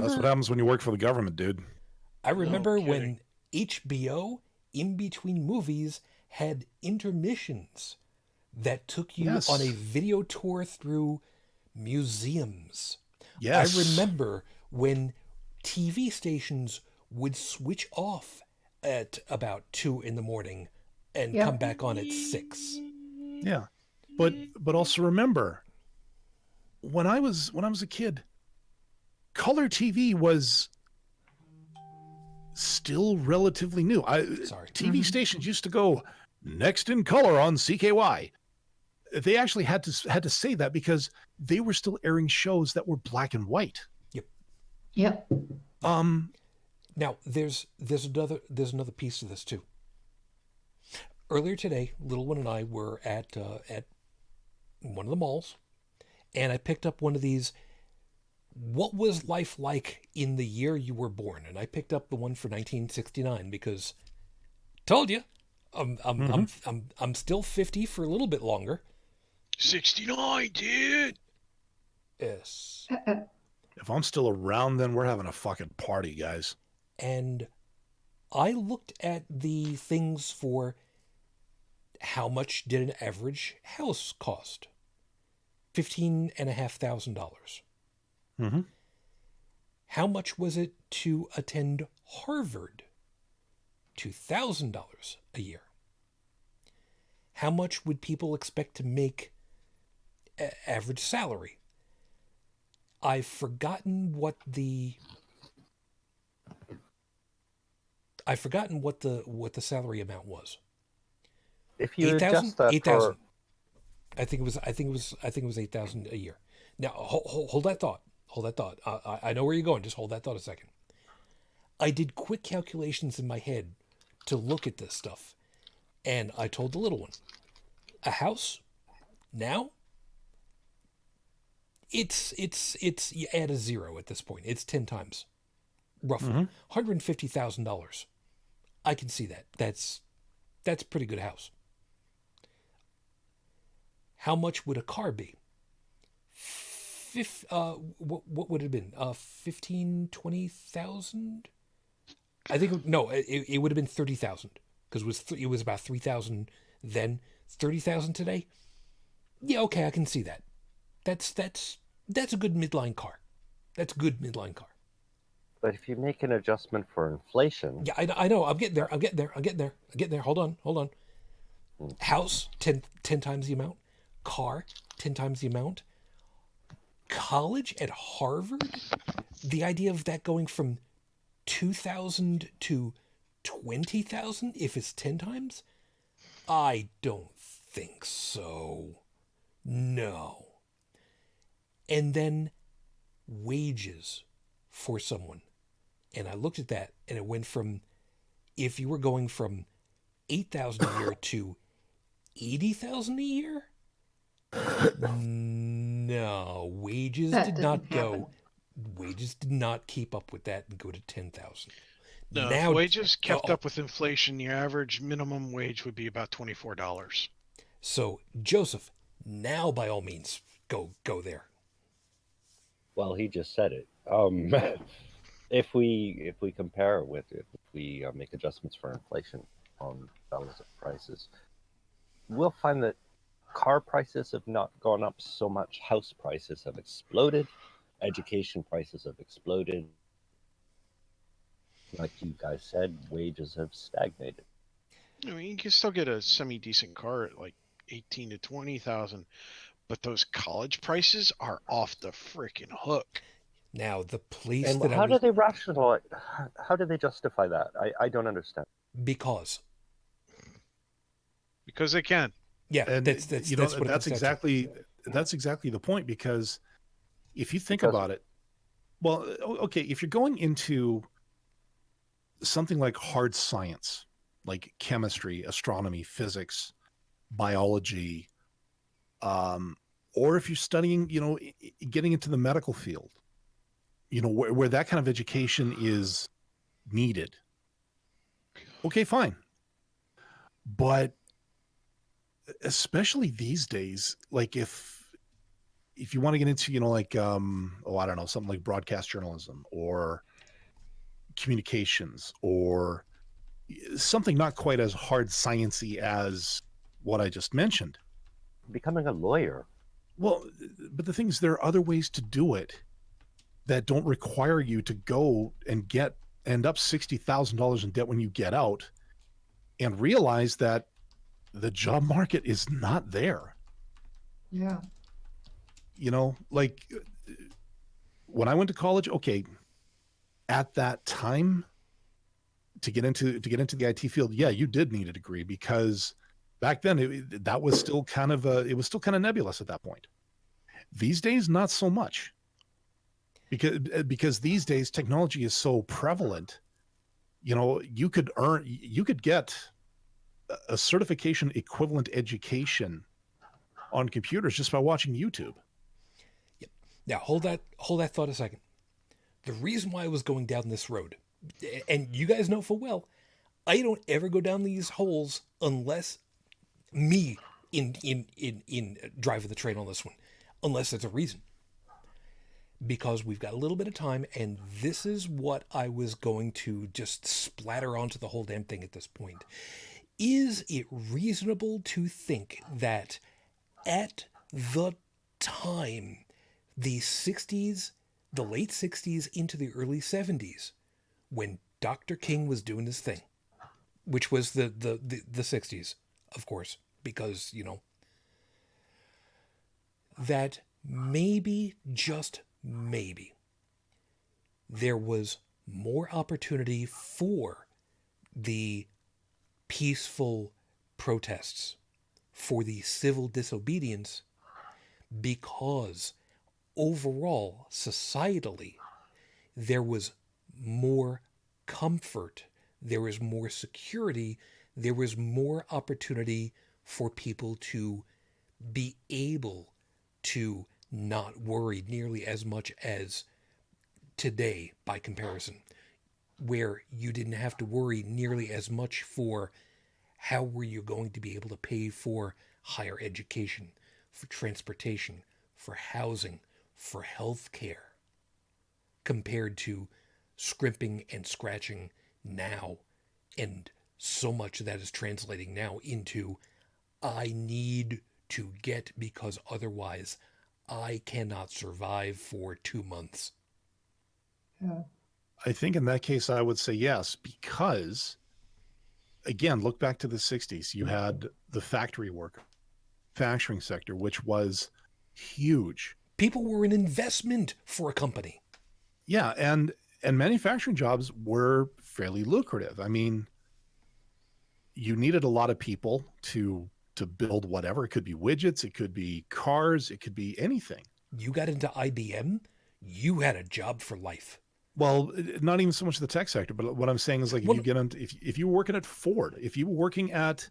That's what happens when you work for the government, dude. I remember No when HBO, in between movies, had intermissions that took you on a video tour through museums. Yes. I remember when TV stations would switch off at about 2 a.m. and come back on at 6. Yeah. But also remember, when I was a kid, color TV was still relatively new. TV stations used to go next in color on CKY. They actually had to say that because they were still airing shows that were black and white. Yep. Now there's another piece to this too. Earlier today, little one and I were at one of the malls, and I picked up one of these. What was life like in the year you were born? And I picked up the one for 1969 because, told you, I'm still 50 for a little bit longer. 69, dude. Yes. If I'm still around, then we're having a fucking party, guys. And I looked at the things for how much did an average house cost? $15,500. Mm-hmm. How much was it to attend Harvard? $2,000 a year. How much would people expect to make average salary? I've forgotten what the salary amount was. If you 8,000? adjust that 8,000. for I think it was 8,000 a year. Now hold that thought. Hold that thought. I know where you're going. Just hold that thought a second. I did quick calculations in my head to look at this stuff, and I told the little one, a house now. It's you add a zero at this point. It's 10 times, roughly $150,000. I can see that. That's a pretty good house. How much would a car be? What would it have been? 15, 20,000? I think no. It would have been 30,000 because it was about 3,000 then. 30,000 today. Yeah, okay, I can see that. That's a good midline car. That's a good midline car. But if you make an adjustment for inflation, Yeah, I know. I'm getting there. Hold on. House 10 times the amount. Car 10 times the amount. College at Harvard. The idea of that going from 2,000 to 20,000 if it's 10 times. I don't think so. No. And then wages for someone. And I looked at that and it went from, if you were going from 8,000 a year to 80,000 a year? No, wages That did didn't not happen. go. Wages did not keep up with that and go to 10,000. No, if Now wages kept oh, up with inflation, your average minimum wage would be about $24. So Joseph, now by all means go there. well, he just said it. If we compare it with if we make adjustments for inflation on relative prices, we'll find that car prices have not gone up so much. House prices have exploded. Education prices have exploded. Like you guys said, wages have stagnated. I mean, you can still get a semi-decent car at like 18 to 20,000, but those college prices are off the freaking hook. Now the place And that I how do was they rationalize? How do they justify that? I don't understand. because Because they can. yeah, And that's what it comes down to. that's exactly the point, because if you think Because- about it, well, okay, if you're going into something like hard science, like chemistry, astronomy, physics, biology, or if you're studying, getting into the medical field, where that kind of education is needed, okay, fine. But especially these days, like if you want to get into, I don't know, something like broadcast journalism or communications or something not quite as hard sciencey as what I just mentioned. Becoming a lawyer. Well, but the thing is, there are other ways to do it that don't require you to go and end up $60,000 in debt when you get out, and realize that the job market is not there. Yeah. Like when I went to college, okay, at that time, to get into the IT field, yeah, you did need a degree, because back then that was still kind of nebulous at that point. These days, not so much, because these days technology is so prevalent. You could get a certification equivalent education on computers just by watching YouTube. Yep. Now hold that thought a second. The reason why I was going down this road, and you guys know full well, I don't ever go down these holes unless me, in driving the train on this one, unless there's a reason. Because we've got a little bit of time, and this is what I was going to just splatter onto the whole damn thing at this point. Is it reasonable to think that at the time, the 60s, the late 60s into the early 70s, when Dr. King was doing his thing, which was the 60s, of course, because, that maybe, just maybe, there was more opportunity for the peaceful protests, for the civil disobedience, because overall, societally, there was more comfort, there was more security, there was more opportunity for people to be able to not worry nearly as much as today by comparison, where you didn't have to worry nearly as much for how were you going to be able to pay for higher education, for transportation, for housing, for health care, compared to scrimping and scratching now. And so much of that is translating now into I need to get because otherwise I cannot survive for 2 months. Yeah. I think in that case, I would say yes, because again, look back to the 60s. You had the factory worker, manufacturing sector, which was huge. People were an investment for a company. Yeah, and manufacturing jobs were fairly lucrative. I mean, you needed a lot of people to build whatever. It could be widgets, it could be cars, it could be anything. You got into IBM, you had a job for life. Well, not even so much the tech sector, but what I'm saying is, like, if Well, you get into, if you were working at Ford, if you were working at,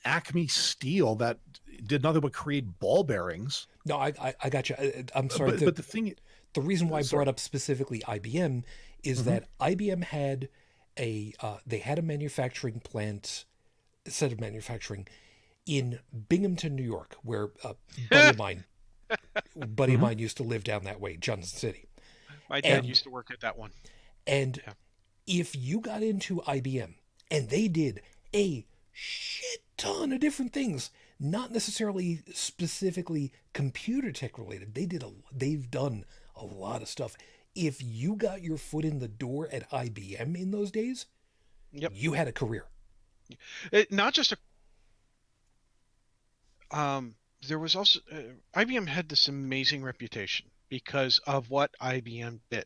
Acme Steel that did nothing but create ball bearings. No, I got you. I'm sorry. But the thing, the reason why I sorry. brought up specifically IBM is that IBM had they had a manufacturing plant, set of manufacturing in Binghamton, New York, where a buddy of mine used to live down that way, Johnson City. My dad And- used to work at that one. And Yeah. if you got into IBM, and they did a shit ton of different things, not necessarily specifically computer tech related. They've done a lot of stuff. If you got your foot in the door at IBM in those days, Yep. you had a career. Not just a. There was also IBM had this amazing reputation because of what IBM did.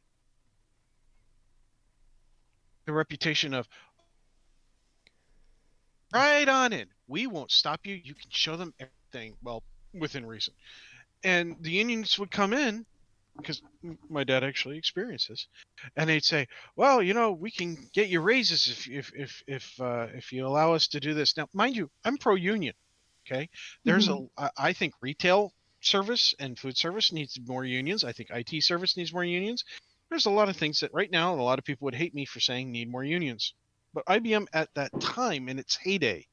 The reputation of right on in. We won't stop you. You can show them everything. Well, within reason. And the unions would come in because my dad actually experienced this, and they'd say, "Well, we can get you raises if you allow us to do this." Now, mind you, I'm pro-union. Okay, there's I think retail service and food service needs more unions. I think IT service needs more unions. There's a lot of things that right now a lot of people would hate me for saying need more unions, but IBM at that time in its heyday,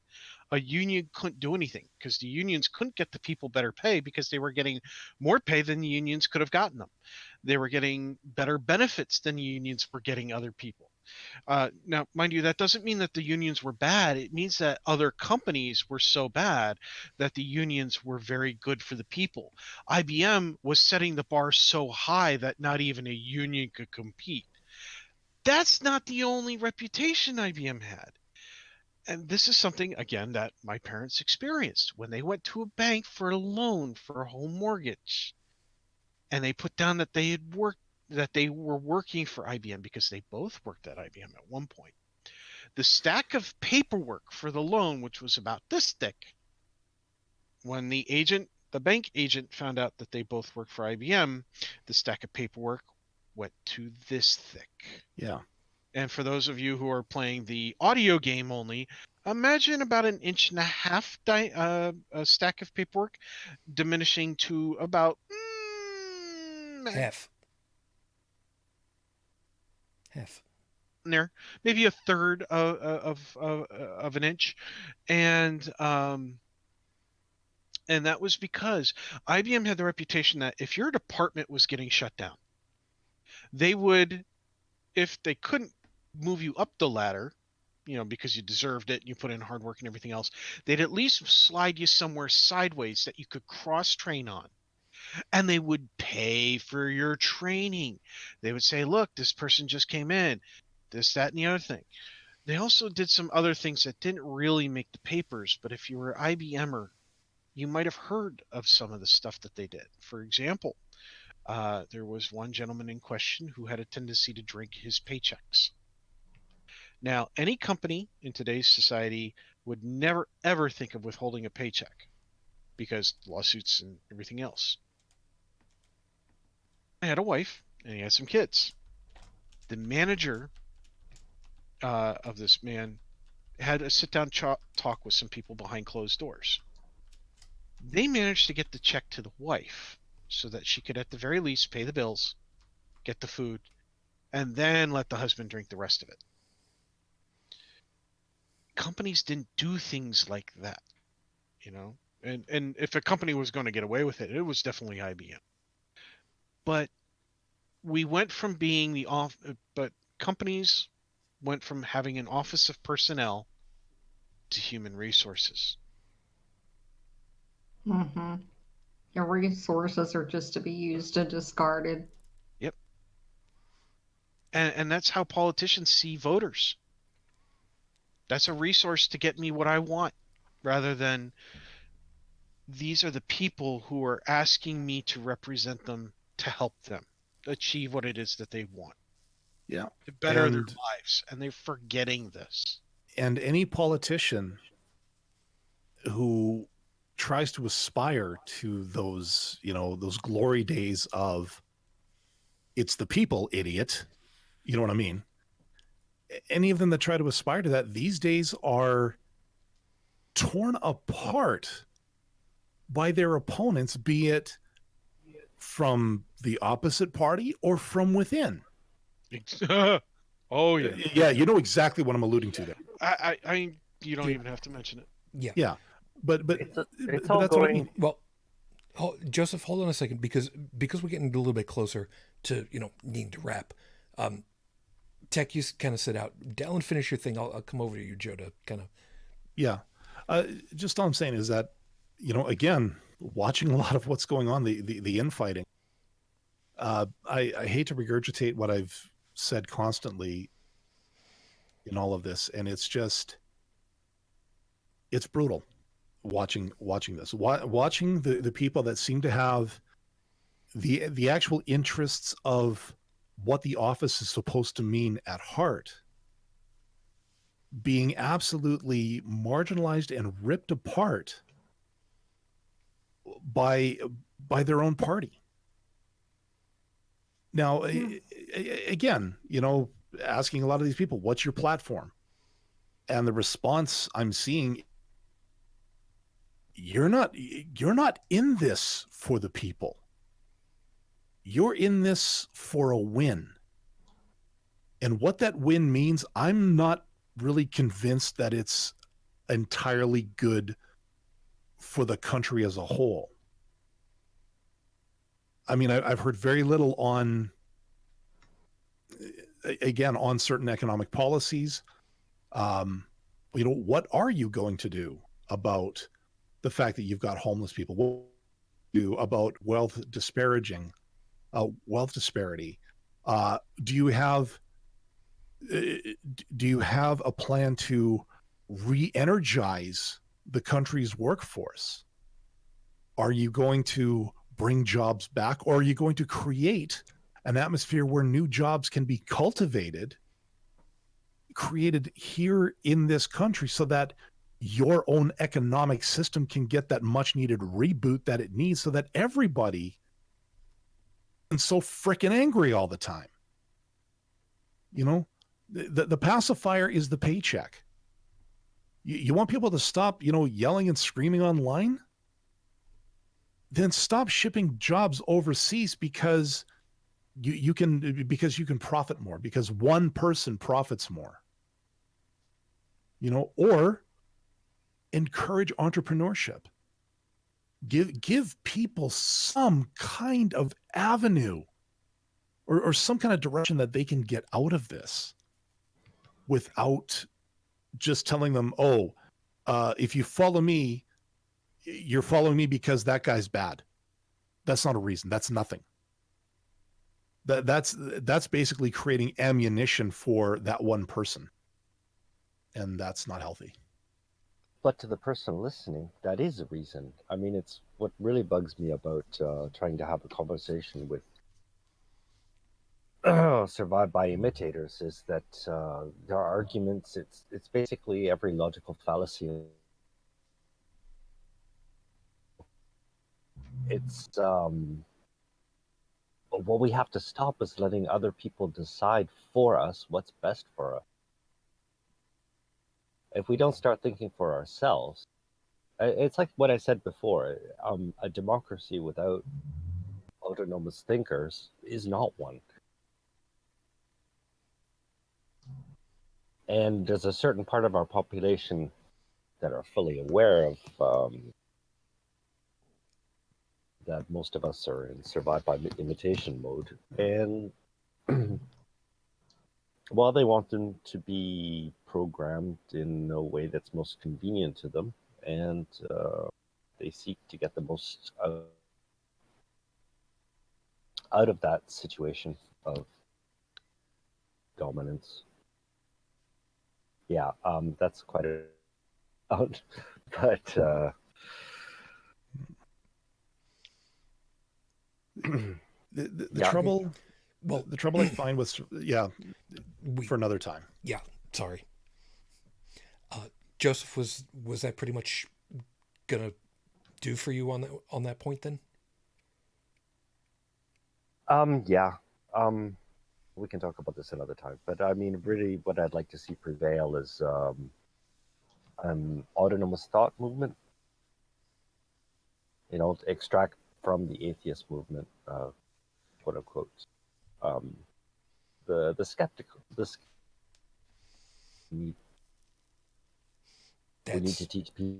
a union couldn't do anything because the unions couldn't get the people better pay because they were getting more pay than the unions could have gotten them. They were getting better benefits than the unions were getting other people. Now, mind you, that doesn't mean that the unions were bad. It means that other companies were so bad that the unions were very good for the people. IBM was setting the bar so high that not even a union could compete. That's not the only reputation IBM had. And this is something, again, that my parents experienced when they went to a bank for a loan for a home mortgage. And they put down that they were working for IBM because they both worked at IBM at one point. The stack of paperwork for the loan, which was about this thick, when the bank agent found out that they both worked for IBM, the stack of paperwork went to this thick. Yeah. And for those of you who are playing the audio game only, imagine about an inch and a half a stack of paperwork diminishing to about Half. there, maybe a third of an inch, and And that was because IBM had the reputation that if your department was getting shut down, they would, if they couldn't move you up the ladder, because you deserved it and you put in hard work and everything else, they'd at least slide you somewhere sideways that you could cross train on. And they would pay for your training. They would say, look, this person just came in, this, that, and the other thing. They also did some other things that didn't really make the papers, but if you were an IBMer, you might have heard of some of the stuff that they did. For example, there was one gentleman in question who had a tendency to drink his paychecks. Now, any company in today's society would never, ever think of withholding a paycheck because lawsuits and everything else. I had a wife and he had some kids. The manager of this man had a sit-down talk with some people behind closed doors. They managed to get the check to the wife so that she could at the very least pay the bills, get the food, and then let the husband drink the rest of it. Companies didn't do things like that, and if a company was going to get away with it, it was definitely IBM. But we went from being but companies went from having an office of personnel to human resources. Mm-hmm. Your resources are just to be used and discarded. Yep. And that's how politicians see voters. That's a resource to get me what I want, rather than these are the people who are asking me to represent them to help them achieve what it is that they want. Yeah. To better their lives. And they're forgetting this. And any politician who tries to aspire to those, those glory days of it's the people, idiot. You know what I mean? Any of them that try to aspire to that these days are torn apart by their opponents, be it from the opposite party or from within. Oh, yeah. Yeah, you know exactly what I'm alluding to there. I you don't even have to mention it. Yeah. But it's all that's going. what I mean. Well, Joseph, hold on a second, because we're getting a little bit closer to needing to wrap. Tech, you kind of sit out. Dallin, finish your thing. I'll come over to you, Joe, to kind of. Yeah, just all I'm saying is that again, watching a lot of what's going on, the infighting. I hate to regurgitate what I've said constantly in all of this, and it's brutal. Watching this, watching the people that seem to have the actual interests of what the office is supposed to mean at heart being absolutely marginalized and ripped apart by their own party. Now, again, asking a lot of these people, what's your platform? And the response I'm seeing, you're not in this for the people. You're in this for a win. And what that win means, I'm not really convinced that it's entirely good for the country as a whole. I mean, I've heard very little on certain economic policies. What are you going to do about the fact that you've got homeless people? What do you do about wealth disparity? Do you have a plan to re-energize the country's workforce? Are you going to bring jobs back, or are you going to create an atmosphere where new jobs can be created here in this country so that your own economic system can get that much needed reboot that it needs, so that everybody isn't so freaking angry all the time? The pacifier is the paycheck. You want people to stop, yelling and screaming online? Then stop shipping jobs overseas because you can profit more, because one person profits more. Or encourage entrepreneurship. Give people some kind of avenue or some kind of direction that they can get out of this without just telling them, oh, if you follow me, you're following me because that guy's bad. That's not a reason. That's nothing. That's basically creating ammunition for that one person. And that's not healthy. But to the person listening, that is a reason. I mean, it's what really bugs me about trying to have a conversation with survived by imitators is that their arguments, it's basically every logical fallacy. It's what we have to stop is letting other people decide for us what's best for us. If we don't start thinking for ourselves, it's like what I said before, a democracy without autonomous thinkers is not one. And there's a certain part of our population that are fully aware of that most of us are in survive by imitation mode. And while they want them to be programmed in a way that's most convenient to them, and they seek to get the most out of that situation of dominance. Yeah, that's quite a but The Yeah. trouble, Well, the trouble I find with for another time. yeah, sorry. Joseph, was that pretty much gonna do for you on that point then? Yeah. We can talk about this another time. But I mean, really, what I'd like to see prevail is an autonomous thought movement. You know, to extract from the atheist movement, quote unquote, the skeptical. We need to teach people.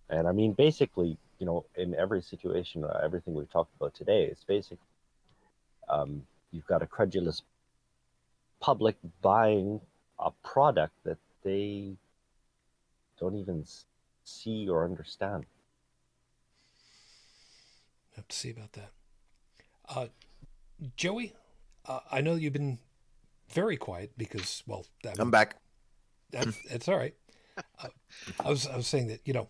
And I mean, basically, you know, in every situation, everything we've talked about today is basically, you've got a credulous public buying a product that they don't even see or understand. Have to see about that. Joey, I know you've been very quiet because, well, I'm back. That's all right. I was saying that, you know,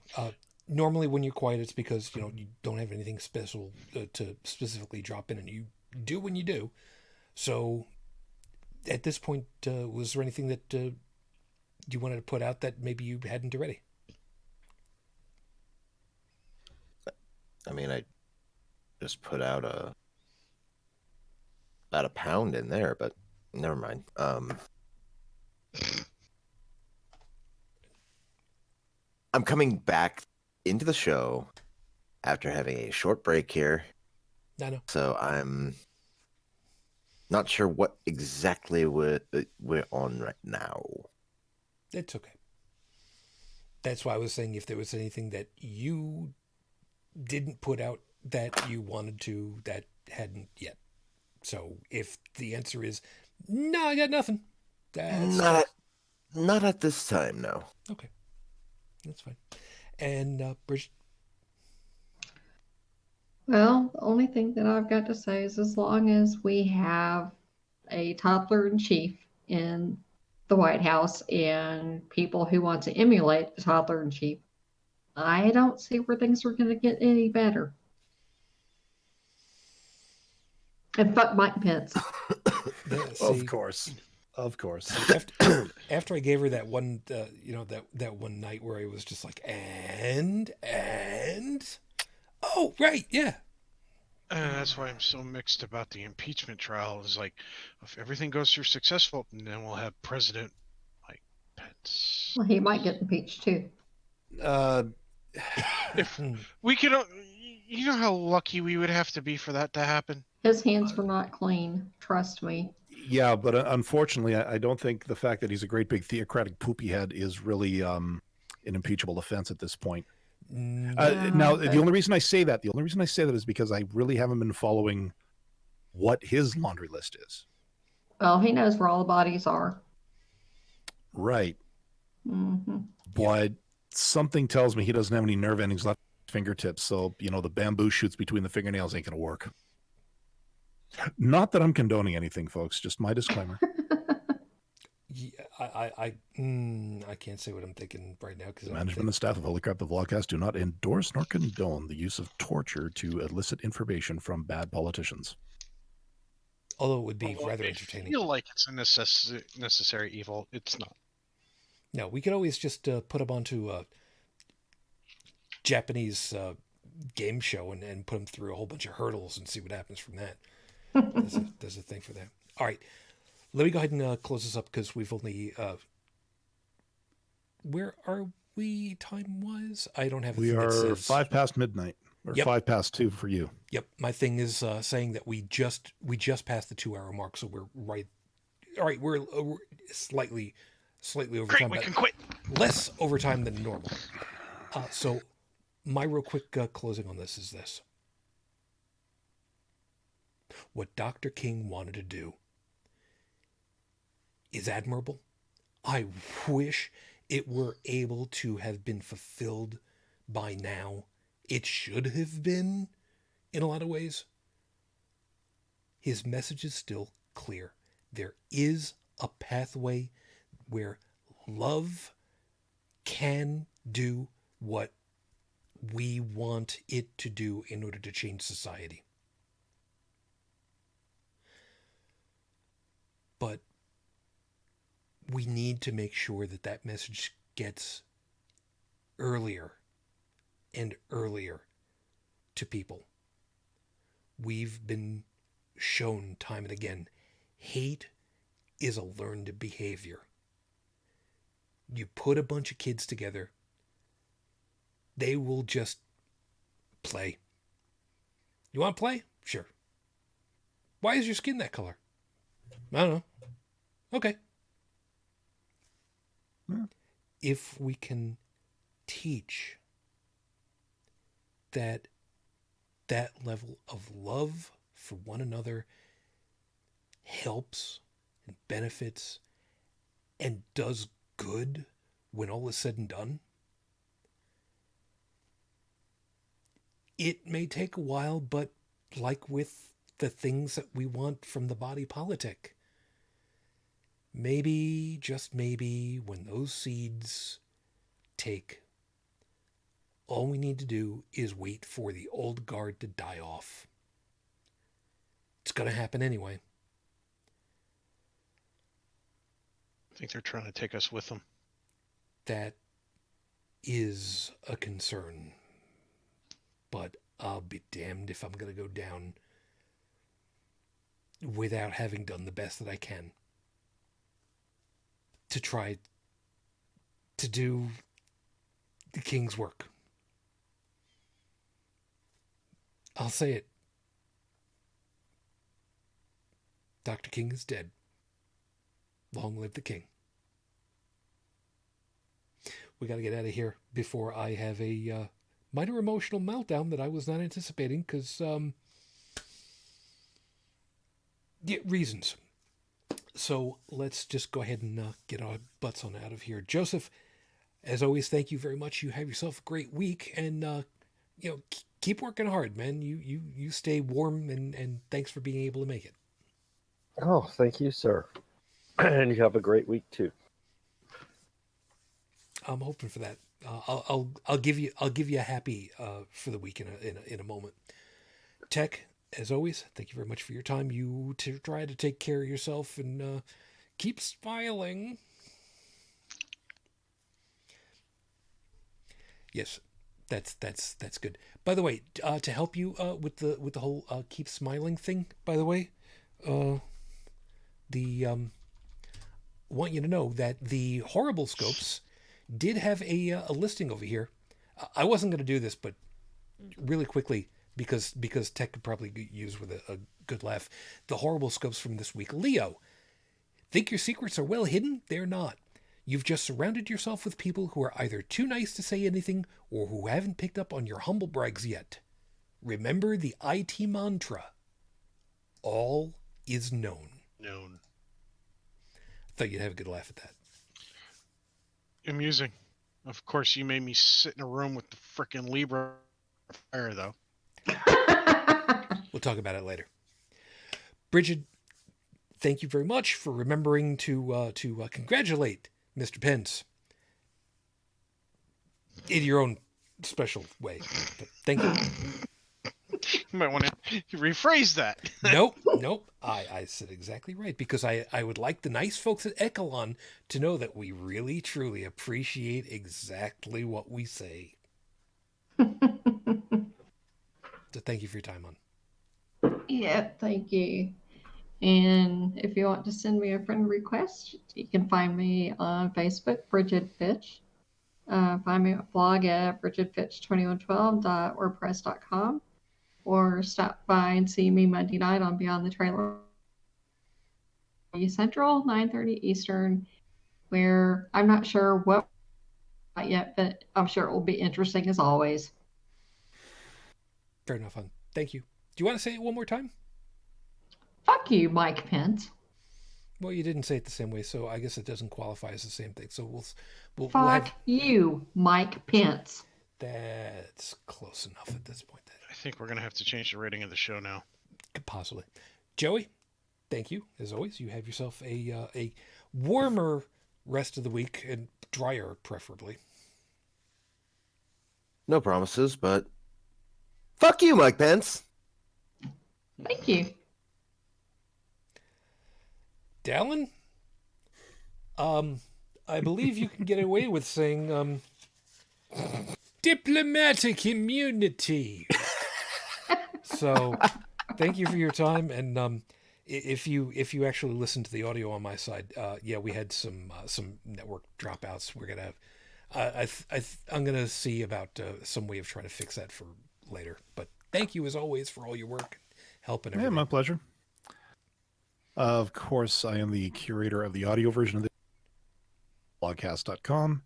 normally when you're quiet, it's because, you know, you don't have anything special to specifically drop in, and you do when you do. So at this point, was there anything that you wanted to put out that maybe you hadn't already? I mean, I just put out about a pound in there, but never mind. I'm coming back into the show after having a short break here. I know. So I'm not sure what exactly we're on right now. It's okay. That's why I was saying if there was anything that you didn't put out that you wanted to that hadn't yet. So if the answer is no, I got nothing. Not at this time, no. Okay. That's fine. And Bridget? Well, the only thing that I've got to say is as long as we have a toddler in chief in the White House and people who want to emulate the toddler in chief, I don't see where things are going to get any better. And fuck Mike Pence. Of course. After I gave her that one, you know, that one night where I was just like, and oh right, yeah. That's why I'm so mixed about the impeachment trial. Is like, if everything goes through successful, then we'll have President Mike Pence. Well, he might get impeached too. If we could, you know how lucky we would have to be for that to happen. His hands were not clean. Trust me. Yeah, but unfortunately, I don't think the fact that he's a great big theocratic poopy head is really an impeachable offense at this point. Now, Okay. the only reason I say that is because I really haven't been following what his laundry list is. Well, he knows where all the bodies are. Right. Hmm. But something tells me he doesn't have any nerve endings left at his fingertips. So, the bamboo shoots between the fingernails ain't going to work. Not that I'm condoning anything, folks. Just my disclaimer. Yeah, I can't say what I'm thinking right now because The management and staff of Holy Crap the Vlogcast do not endorse nor condone the use of torture to elicit information from bad politicians. although it would be Although rather I entertaining. feel like it's a necessary evil. It's not. No, we could always just put them onto a Japanese game show and put them through a whole bunch of hurdles and see what happens from that. There's a thing for that. All right, let me go ahead and close this up because we've only. Where are we time wise? I don't have. We are 5 past midnight, or Yep. 5 past 2 for you. Yep, my thing is saying that we just passed the 2 hour mark, so we're right. All right, we're slightly over Great, time, we but can quit. less overtime than normal. So my real quick closing on this is this. What Dr. King wanted to do is admirable. I wish it were able to have been fulfilled by now. It should have been in a lot of ways. His message is still clear. There is a pathway where love can do what we want it to do in order to change society. But we need to make sure that that message gets earlier and earlier to people. We've been shown time and again, hate is a learned behavior. You put a bunch of kids together, they will just play. You want to play? Sure. Why is your skin that color? I don't know. Okay. Yeah. If we can teach that level of love for one another helps and benefits and does good when all is said and done, it may take a while, but like with the things that we want from the body politic, maybe, just maybe, when those seeds take, all we need to do is wait for the old guard to die off. It's going to happen anyway. I think they're trying to take us with them. That is a concern. But I'll be damned if I'm going to go down without having done the best that I can to try to do the King's work. I'll say it. Dr. King is dead. Long live the King. We got to get out of here before I have a minor emotional meltdown that I was not anticipating because reasons. So let's just go ahead and get our butts on out of here. Joseph, as always, thank you very much. You have yourself a great week, and keep working hard, man. You stay warm, and thanks for being able to make it. Oh, thank you, sir. And you have a great week too. I'm hoping for that. I'll give you a happy for the week in a moment. Tech, as always, thank you very much for your time. You try to take care of yourself and keep smiling. Yes, that's good. By the way, to help you with the whole keep smiling thing. By the way, want you to know that the Horrible Scopes did have a listing over here. I wasn't going to do this, but really quickly, because Tech could probably use with a good laugh. The Horrible Scopes from this week. Leo, think your secrets are well hidden? They're not. You've just surrounded yourself with people who are either too nice to say anything or who haven't picked up on your humble brags yet. Remember the IT mantra. All is known. Known. Thought you'd have a good laugh at that. Amusing. Of course, you made me sit in a room with the frickin' Libra fire, though. We'll talk about it later. Bridget, thank you very much for remembering to congratulate Mr. Pence in your own special way. But thank you. You might want to rephrase that. Nope. I said exactly right, because I would like the nice folks at Echelon to know that we really, truly appreciate exactly what we say. So thank you for your time, on. Yeah, thank you. And if you want to send me a friend request, you can find me on Facebook, Bridget Fitch. Find me at blog at bridgetfitch2112.wordpress.com, or stop by and see me Monday night on Beyond the Trailer Central, 9:30 Eastern, where I'm not sure what yet, but I'm sure it will be interesting as always. Fair enough, hon. Thank you. Do you want to say it one more time? Fuck you, Mike Pence. Well, you didn't say it the same way, so I guess it doesn't qualify as the same thing. So we'll Fuck have... you, Mike Pence. That's close enough at this point. I think we're going to have to change the rating of the show now. Possibly. Joey, thank you. As always, you have yourself a warmer rest of the week, and drier, preferably. No promises, but fuck you, Mike Pence. Thank you. Dallin, I believe you can get away with saying diplomatic immunity. So, thank you for your time, and if you actually listen to the audio on my side, yeah, we had some network dropouts. We're gonna I'm gonna see about some way of trying to fix that for later. But thank you as always for all your work, help, and everything. Yeah, my pleasure. Of course, I am the curator of the audio version of the blogcast.com.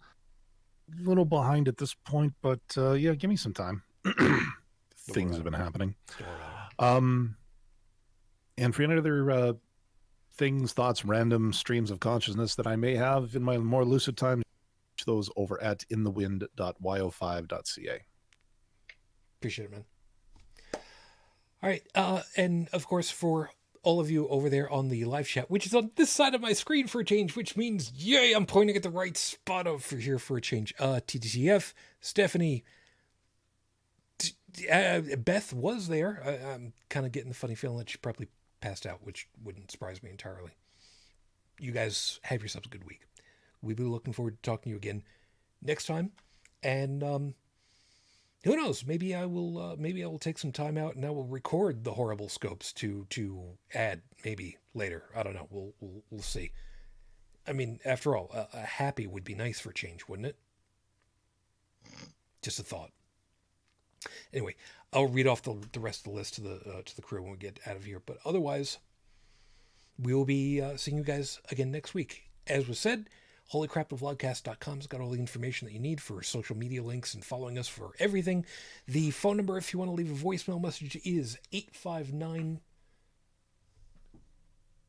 A little behind at this point, but yeah, give me some time. Things have been happening. And for any other things, thoughts, random streams of consciousness that I may have in my more lucid time, those over at inthewind.yo5.ca. Appreciate it, man. All right, and of course for all of you over there on the live chat, which is on this side of my screen for a change, which means, yay, I'm pointing at the right spot over here for a change. TTCF, Stephanie, Beth was there. I'm kind of getting the funny feeling that she probably passed out, which wouldn't surprise me entirely. You guys have yourselves a good week. We'll be looking forward to talking to you again next time. And who knows? Maybe I will take some time out and I will record the horrible scopes to add maybe later. I don't know. We'll see. I mean, after all, a happy would be nice for a change, wouldn't it? Just a thought. Anyway, I'll read off the rest of the list to the crew when we get out of here. But otherwise, we will be seeing you guys again next week. As was said, holycrapthevlogcast.com's got all the information that you need for social media links and following us for everything. The phone number, if you want to leave a voicemail message, is 859...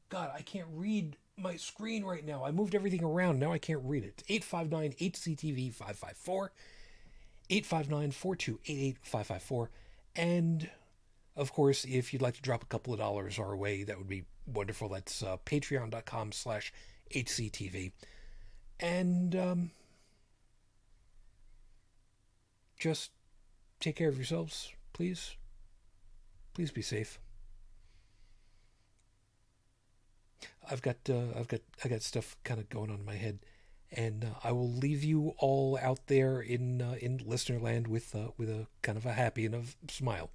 God, I can't read my screen right now. I moved everything around. Now I can't read it. 859-HCTV-554. 859-4288-554. And, of course, if you'd like to drop a couple of dollars our way, that would be wonderful. That's patreon.com/HCTV. And just take care of yourselves, please. Please be safe. I got stuff kind of going on in my head, and I will leave you all out there in listener land with a kind of a happy and a smile.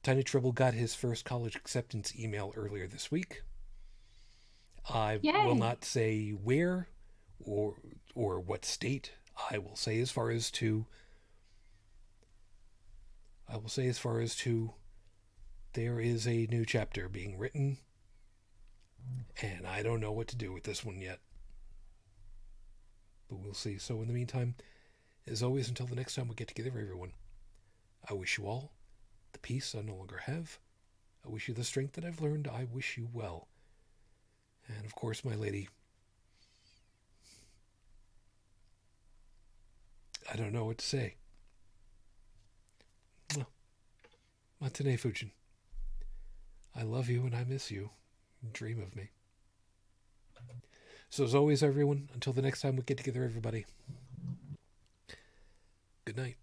Tiny Tribble got his first college acceptance email earlier this week. I will not say where or what state. I will say as far as to there is a new chapter being written, and I don't know what to do with this one yet. but we'll see. So in the meantime, as always, until the next time we get together, everyone, I wish you all the peace I no longer have. I wish you the strength that I've learned. I wish you well. And of course, my lady, I don't know what to say. Matane Fujin, I love you and I miss you. Dream of me. So as always, everyone, until the next time we get together, everybody, good night.